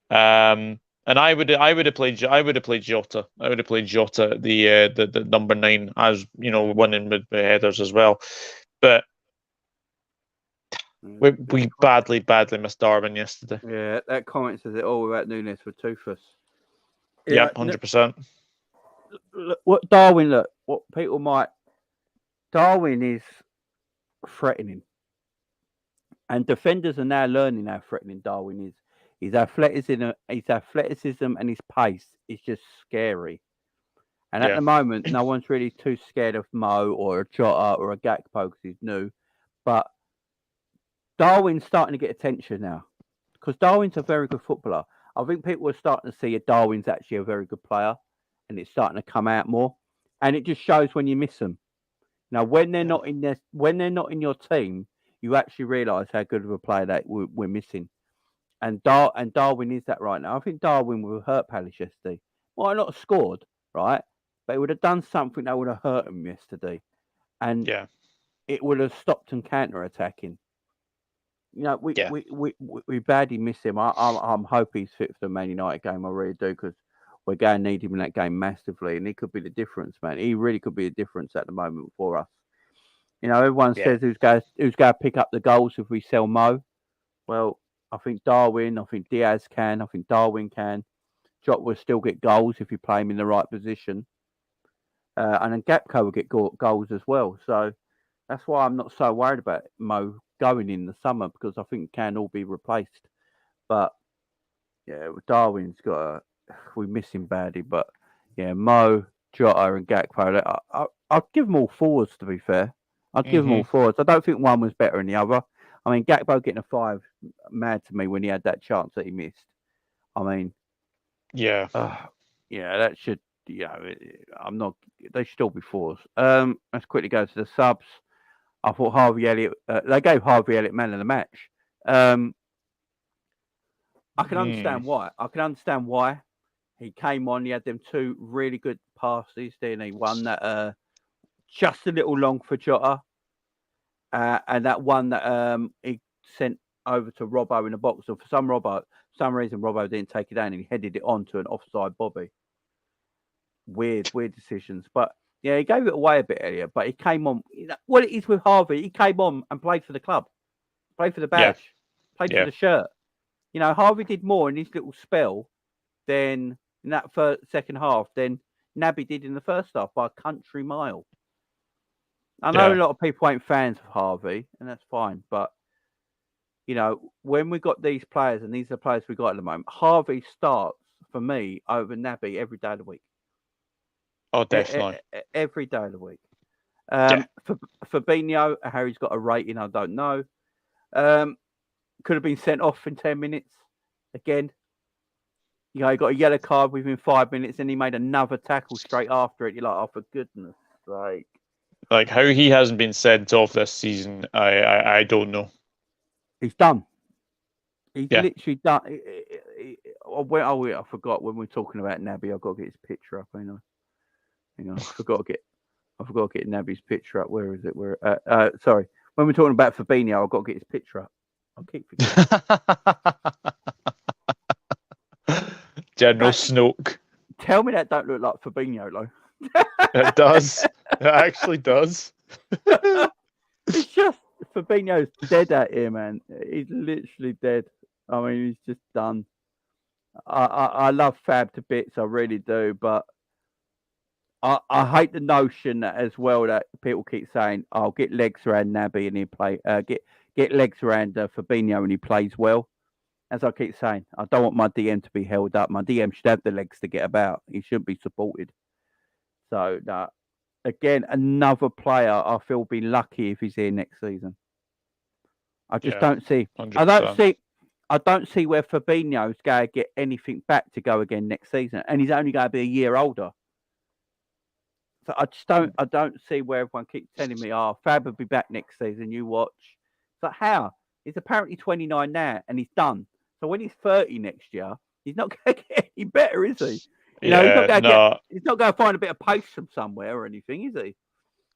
And I would have played Jota. I would have played Jota the number 9 as winning with headers as well. But we badly missed Darwin yesterday. Yeah, that comment says it all about Nunes for toothless. Yeah, 100%. What people might. Darwin is threatening. And defenders are now learning how threatening Darwin is. His athleticism and his pace is just scary. And at the moment, no one's really too scared of Mo or a Jota or a Gakpo because he's new. But Darwin's starting to get attention now because Darwin's a very good footballer. I think people are starting to see Darwin's actually a very good player, and it's starting to come out more. And it just shows when you miss them. Now, when they're not in your team, you actually realise how good of a player that we're missing. And Darwin is that right now. I think Darwin would have hurt Palace yesterday. Well, not have scored, right? But he would have done something that would have hurt him yesterday. And it would have stopped him counter-attacking. You know, we badly miss him. I'm hoping he's fit for the Man United game. I really do, because we're going to need him in that game massively. And he could be the difference, man. He really could be the difference at the moment for us. You know, everyone says who's going to pick up the goals if we sell Mo. Well, I think Darwin, I think Diaz can, I think Darwin can. Jota will still get goals if you play him in the right position. And then Gakpo will get goals as well. So that's why I'm not so worried about Mo going in the summer, because I think can all be replaced. But yeah, Darwin's we miss him badly. But yeah, Mo, Jota, and Gakpo, I'd give them all forwards, to be fair. I'd give them all forwards. I don't think one was better than the other. I mean, Gakpo getting a 5, mad to me when he had that chance that he missed. I mean, that should, I'm not. They should all be 4s. Let's quickly go to the subs. I thought Harvey Elliott. They gave Harvey Elliott man of the match. I can understand why. He came on. He had them 2 really good passes. Then he won that just a little long for Jota. And that one that he sent over to Robbo in the box. And for some reason, Robbo didn't take it down and he headed it on to an offside Bobby. Weird decisions. But yeah, he gave it away a bit earlier. But he came on. What it is with Harvey, he came on and played for the club, played for the badge, played for the shirt. You know, Harvey did more in his little spell than in that second half than Naby did in the first half by a country mile. I know a lot of people ain't fans of Harvey, and that's fine. But, you know, when we got these players, and these are the players we got at the moment, Harvey starts, for me, over Naby every day of the week. Oh, definitely. Every day of the week. Fabinho, how he's got a rating, I don't know. Could have been sent off in 10 minutes. Again, you know, he got a yellow card within 5 minutes, and he made another tackle straight after it. You're like, oh, for goodness sake. Like, how he hasn't been sent off this season, I don't know. He's done. He's literally done. I forgot when we were talking about Naby. I've got to get his picture up. Hang on. I forgot to get Naby's picture up. Where is it? Sorry. When we're talking about Fabinho, I've got to get his picture up. I'll keep forgetting. General Snoke. Tell me that don't look like Fabinho, though. It does. It actually does. It's just Fabinho's dead out here, man. He's literally dead. I mean, he's just done. I love Fab to bits, I really do, but I hate the notion that as well that people keep saying, "I'll get legs around Naby and he play get legs around Fabinho and he plays well." As I keep saying, I don't want my DM to be held up. My DM should have the legs to get about. He shouldn't be supported. So, again, another player I feel will be lucky if he's here next season. I just don't see. 100%. I don't see where Fabinho's going to get anything back to go again next season, and he's only going to be a year older. So I don't see where everyone keeps telling me, "Oh, Fab will be back next season. You watch." But how? He's apparently 29 now, and he's done. So when he's 30 next year, he's not going to get any better, is he? He's not going to find a bit of pace from somewhere or anything, is he?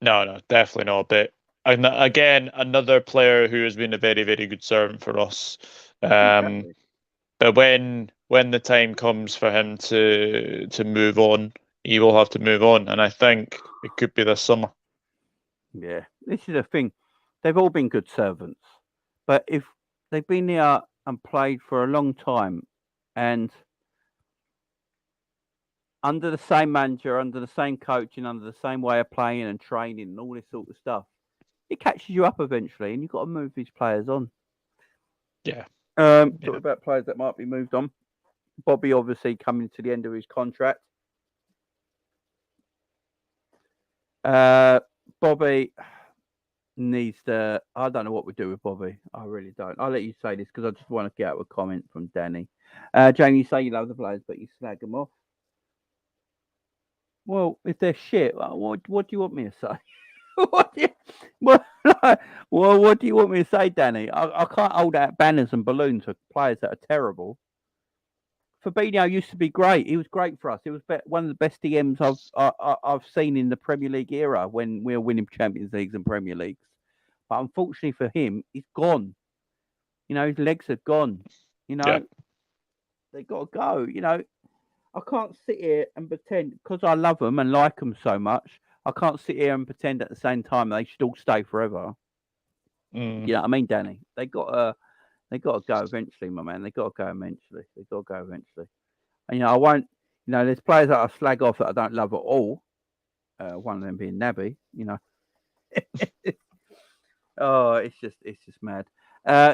No, definitely not. But again, another player who has been a very, very good servant for us. Exactly. But when the time comes for him to move on, he will have to move on, and I think it could be this summer. Yeah, this is the thing. They've all been good servants, but if they've been there and played for a long time, and under the same manager, under the same coaching, under the same way of playing and training and all this sort of stuff, it catches you up eventually, and you've got to move these players on. Yeah. Talk about players that might be moved on. Bobby obviously coming to the end of his contract. Bobby needs to. I don't know what we do with Bobby. I really don't. I'll let you say this because I just want to get out a comment from Danny. Jamie, you say you love the players, but you slag them off. Well, if they're shit, what do you want me to say? what do you want me to say, Danny? I can't hold out banners and balloons for players that are terrible. Fabinho used to be great. He was great for us. He was one of the best DMs I've seen in the Premier League era when we were winning Champions Leagues and Premier Leagues. But unfortunately for him, he's gone. His legs are gone. They got to go. I can't sit here and pretend because I love them and like them so much. I can't sit here and pretend at the same time they should all stay forever. You know what I mean, Danny? They got to go eventually, my man. They got to go eventually. And I won't. There's players that I slag off that I don't love at all. One of them being Naby. Oh, it's just mad.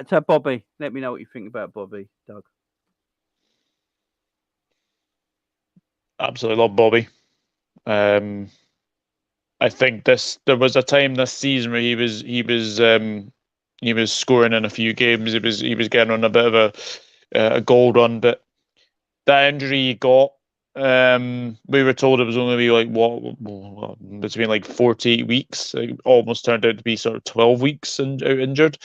So Bobby, let me know what you think about Bobby, Doug. Absolutely love Bobby. I think there was a time this season where he was scoring in a few games. He was getting on a bit of a goal run, but that injury he got, we were told it was only be like between like 48 weeks. It almost turned out to be sort of 12 weeks out injured.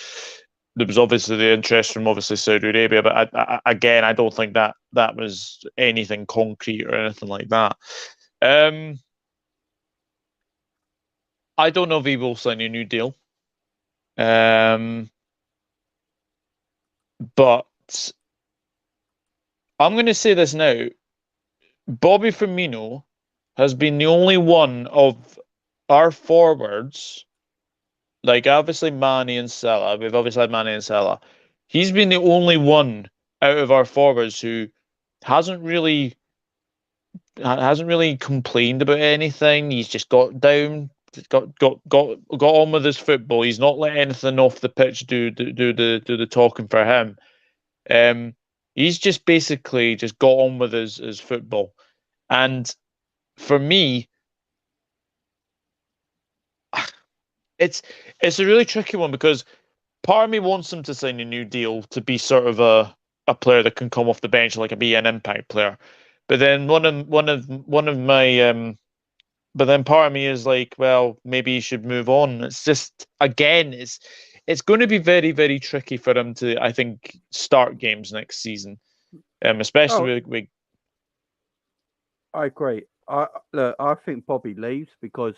There was obviously the interest from Saudi Arabia, but I don't think that was anything concrete or anything like that. I don't know if he will sign a new deal. But I'm going to say this now. Bobby Firmino has been the only one of our forwards, like obviously Mane and Salah. We've obviously had Mane and Salah. He's been the only one out of our forwards who hasn't really complained about anything. He's just got down, got on with his football. He's not let anything off the pitch do the talking for him. He's just basically just got on with his football. And for me, it's a really tricky one because part of me wants him to sign a new deal to be sort of a player that can come off the bench, like be an impact player. But then one of my but then part of me is like, well, maybe he should move on. It's just again, it's going to be very, very tricky for him to, I think, start games next season, especially with. I agree. I think Bobby leaves because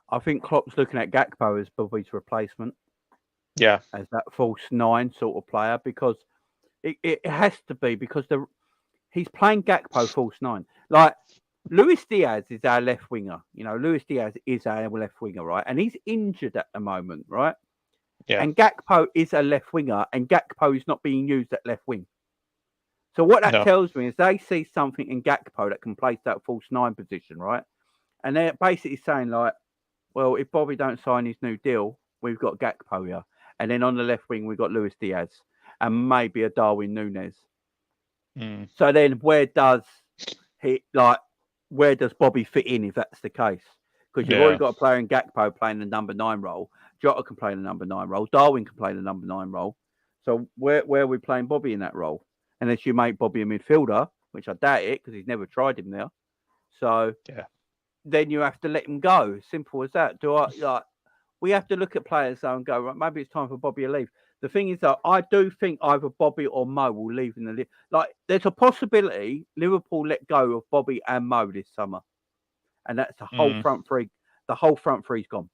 I think Klopp's looking at Gakpo as Bobby's replacement. Yeah, as that false nine sort of player because it has to be because he's playing Gakpo false nine. Like Luis Diaz is our left winger. Luis Diaz is our left winger, right? And he's injured at the moment, right? Yeah. And Gakpo is a left winger, and Gakpo is not being used at left wing. So what that tells me is they see something in Gakpo that can place that false nine position, right? And they're basically saying like, well, if Bobby don't sign his new deal, we've got Gakpo here. And then on the left wing, we've got Luis Diaz and maybe a Darwin Núñez. So then where does Bobby fit in if that's the case? Because you've already got a player in Gakpo playing the number 9 role. Jota can play the number 9 role. Darwin can play the number 9 role. So where are we playing Bobby in that role? Unless you make Bobby a midfielder, which I doubt it because he's never tried him there. So then you have to let him go. Simple as that. We have to look at players though and go, right, maybe it's time for Bobby to leave. The thing is that I do think either Bobby or Mo will leave in the league. Like there's a possibility Liverpool let go of Bobby and Mo this summer. And that's the whole front three. The whole front three's gone.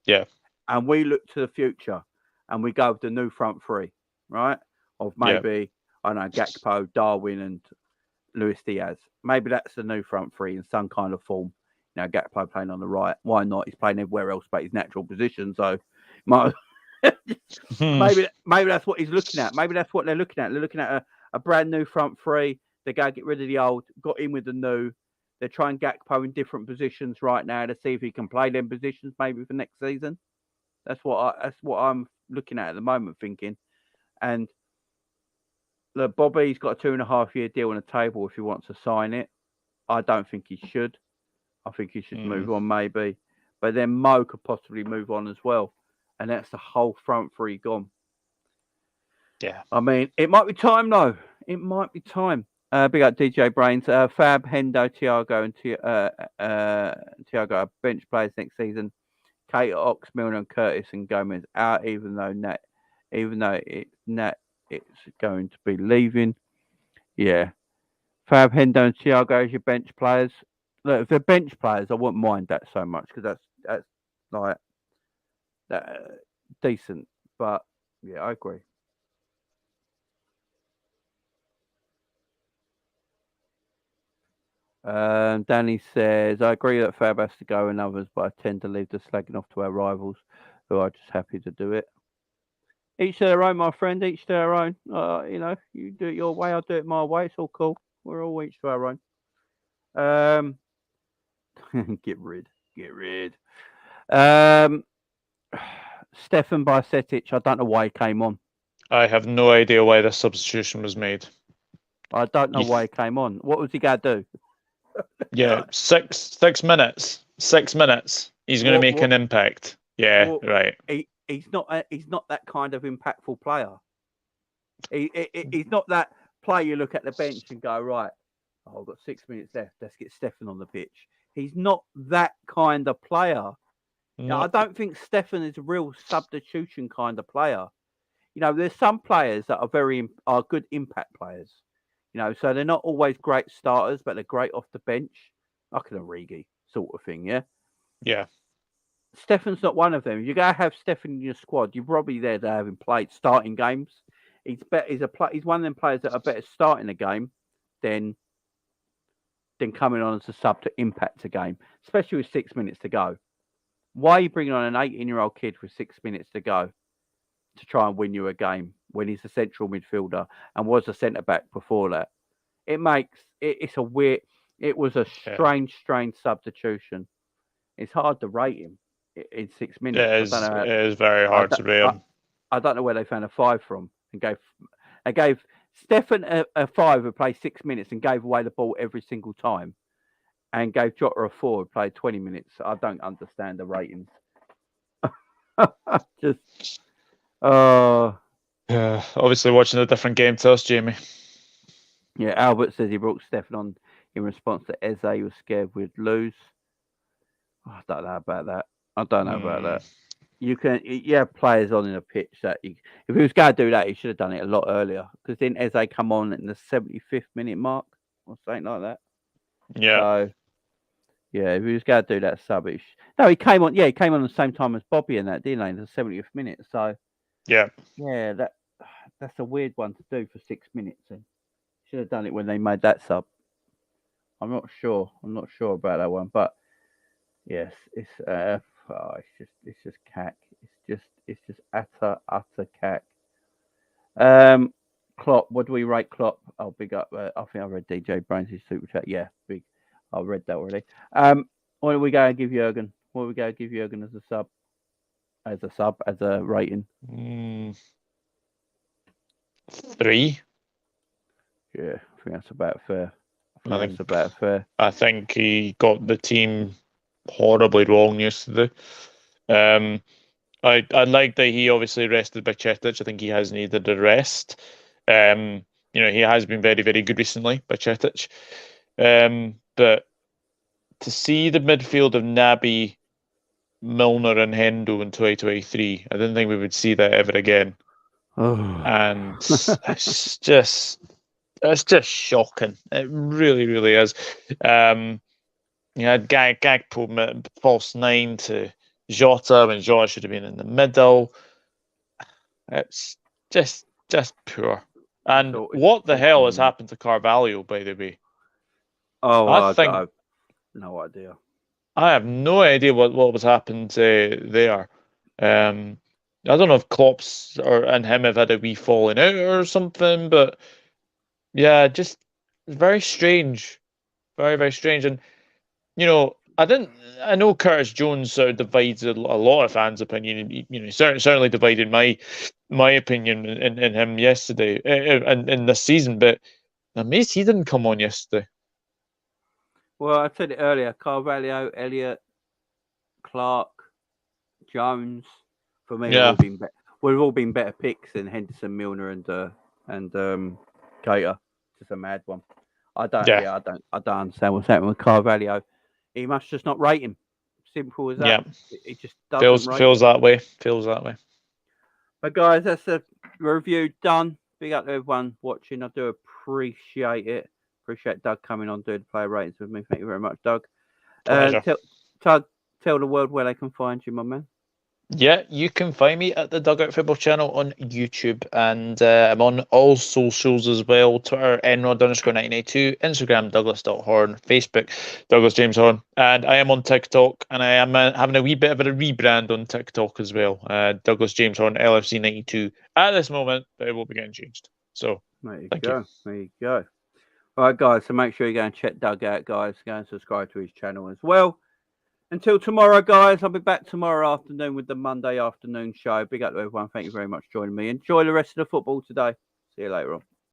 Yeah. And we look to the future and we go with the new front three, right? Of maybe, I don't know, Gakpo, Darwin and Luis Diaz. Maybe that's the new front three in some kind of form. Gakpo playing on the right. Why not? He's playing everywhere else but his natural position. So maybe that's what he's looking at. Maybe that's what they're looking at. They're looking at a brand new front three. They're going to get rid of the old, got in with the new. They're trying Gakpo in different positions right now to see if he can play them positions maybe for next season. That's what I'm looking at the moment, thinking. And look, Bobby's got a 2.5-year deal on the table if he wants to sign it. I don't think he should. I think he should move on, maybe. But then Mo could possibly move on as well. And that's the whole front three gone. Yeah. I mean, it might be time, though. It might be time. Big up DJ Brains. Fab, Hendo, Thiago, and Thiago are bench players next season. Kate, Ox, Milner, and Curtis and Gomez out, even though it's going to be leaving. Yeah. Fab, Hendo, and Thiago as your bench players. Look, if they're bench players, I wouldn't mind that so much because that's like decent. But yeah, I agree. Danny says, I agree that Fab has to go and others, but I tend to leave the slagging off to our rivals who are just happy to do it. Each to their own, my friend, each to their own. You do it your way, I'll do it my way. It's all cool. We're all each to our own. Get rid. Stefan Bajcetic, I don't know why he came on. I have no idea why this substitution was made. I don't know why he came on. What was he going to do? Yeah, 6 minutes. 6 minutes. He's going to make an impact. Yeah, right. He's not that kind of impactful player. He's not that player you look at the bench and go, right, I've got 6 minutes left. Let's get Stefan on the pitch. He's not that kind of player. No. I don't think Stefan is a real substitution kind of player. There's some players that are good impact players. So they're not always great starters, but they're great off the bench, like an Origi sort of thing, yeah? Yeah. Stefan's not one of them. You're going to have Stefan in your squad. You're probably there to have him played starting games. He's one of them players that are better starting a game than coming on as a sub to impact a game, especially with 6 minutes to go. Why are you bringing on an 18-year-old kid with 6 minutes to go to try and win you a game when he's a central midfielder and was a centre-back before that? It's a weird... It was a strange substitution. It's hard to rate him in 6 minutes. It is very hard to rate him. I don't know where they found a 5 from and gave Stefan a 5 who played 6 minutes and gave away the ball every single time, and gave Jota a 4 who played 20 minutes. I don't understand the ratings. Yeah, obviously watching a different game to us, Jamie. Yeah, Albert says he brought Stefan on in response to Eze. He was scared we'd lose. I don't know about that. You have players on in a pitch that if he was going to do that, he should have done it a lot earlier. Because didn't Eze come on in the 75th minute mark or something like that? Yeah. So, yeah, if he was going to do that sub, he came on. Yeah, he came on the same time as Bobby and that, didn't he? The 70th minute. So, yeah, that's a weird one to do for 6 minutes. And should have done it when they made that sub. I'm not sure about that one, but yes, it's just cack. It's just utter cack. Klopp, what do we rate Klopp? Oh, big up. I think I read DJ Brains' super chat. Yeah, big. I read that already. What do we go and give Jürgen? What do we go give Jürgen as a sub? As a rating? 3. Yeah, I think that's about fair. That's about fair. I think he got the team horribly wrong yesterday. I like that he obviously rested Bajcetic. I think he has needed a rest. He has been very, very good recently, Bajcetic. But to see the midfield of Naby, Milner, and Hendo in 2023, I didn't think we would see that ever again. And it's just shocking. It really, really is. You had Gakpo false 9 to Jota when Jota should have been in the middle. It's just poor. And what the hell has happened to Carvalho, by the way? I have no idea. I have no idea what was happened there. I don't know if Klopp's and him have had a wee falling out or something, but yeah, just very strange. Very, very strange. And, I know Curtis Jones sort of divides a lot of fans' opinion. Certainly divided my opinion in him yesterday and in this season. But I'm amazed he didn't come on yesterday. Well, I said it earlier: Carvalho, Elliott, Clark, Jones. For me, have all been better. We've all been better picks than Henderson, Milner, and Cater. Just a mad one. I don't understand what's happening with Carvalho. He must just not rate him. Simple as that. Yeah, He just doesn't feels that way. Feels that way. But guys, that's the review done. Big up to everyone watching. I do appreciate it. Appreciate Doug coming on doing the player ratings with me. Thank you very much, Doug. Pleasure. Tell the world where they can find you, my man. Yeah, you can find me at the Dugout Football channel on YouTube, and I'm on all socials as well: Twitter, Enrod_1982, Instagram, Douglas.Horn, Facebook, Douglas James Horn, and I am on TikTok, and I am having a wee bit of a rebrand on TikTok as well. Douglas James Horn, LFC92 at this moment, but it will be getting changed. So there you go. There you go. All right, guys. So make sure you go and check Doug out, guys. Go and subscribe to his channel as well. Until tomorrow, guys, I'll be back tomorrow afternoon with the Monday afternoon show. Big up to everyone. Thank you very much for joining me. Enjoy the rest of the football today. See you later on.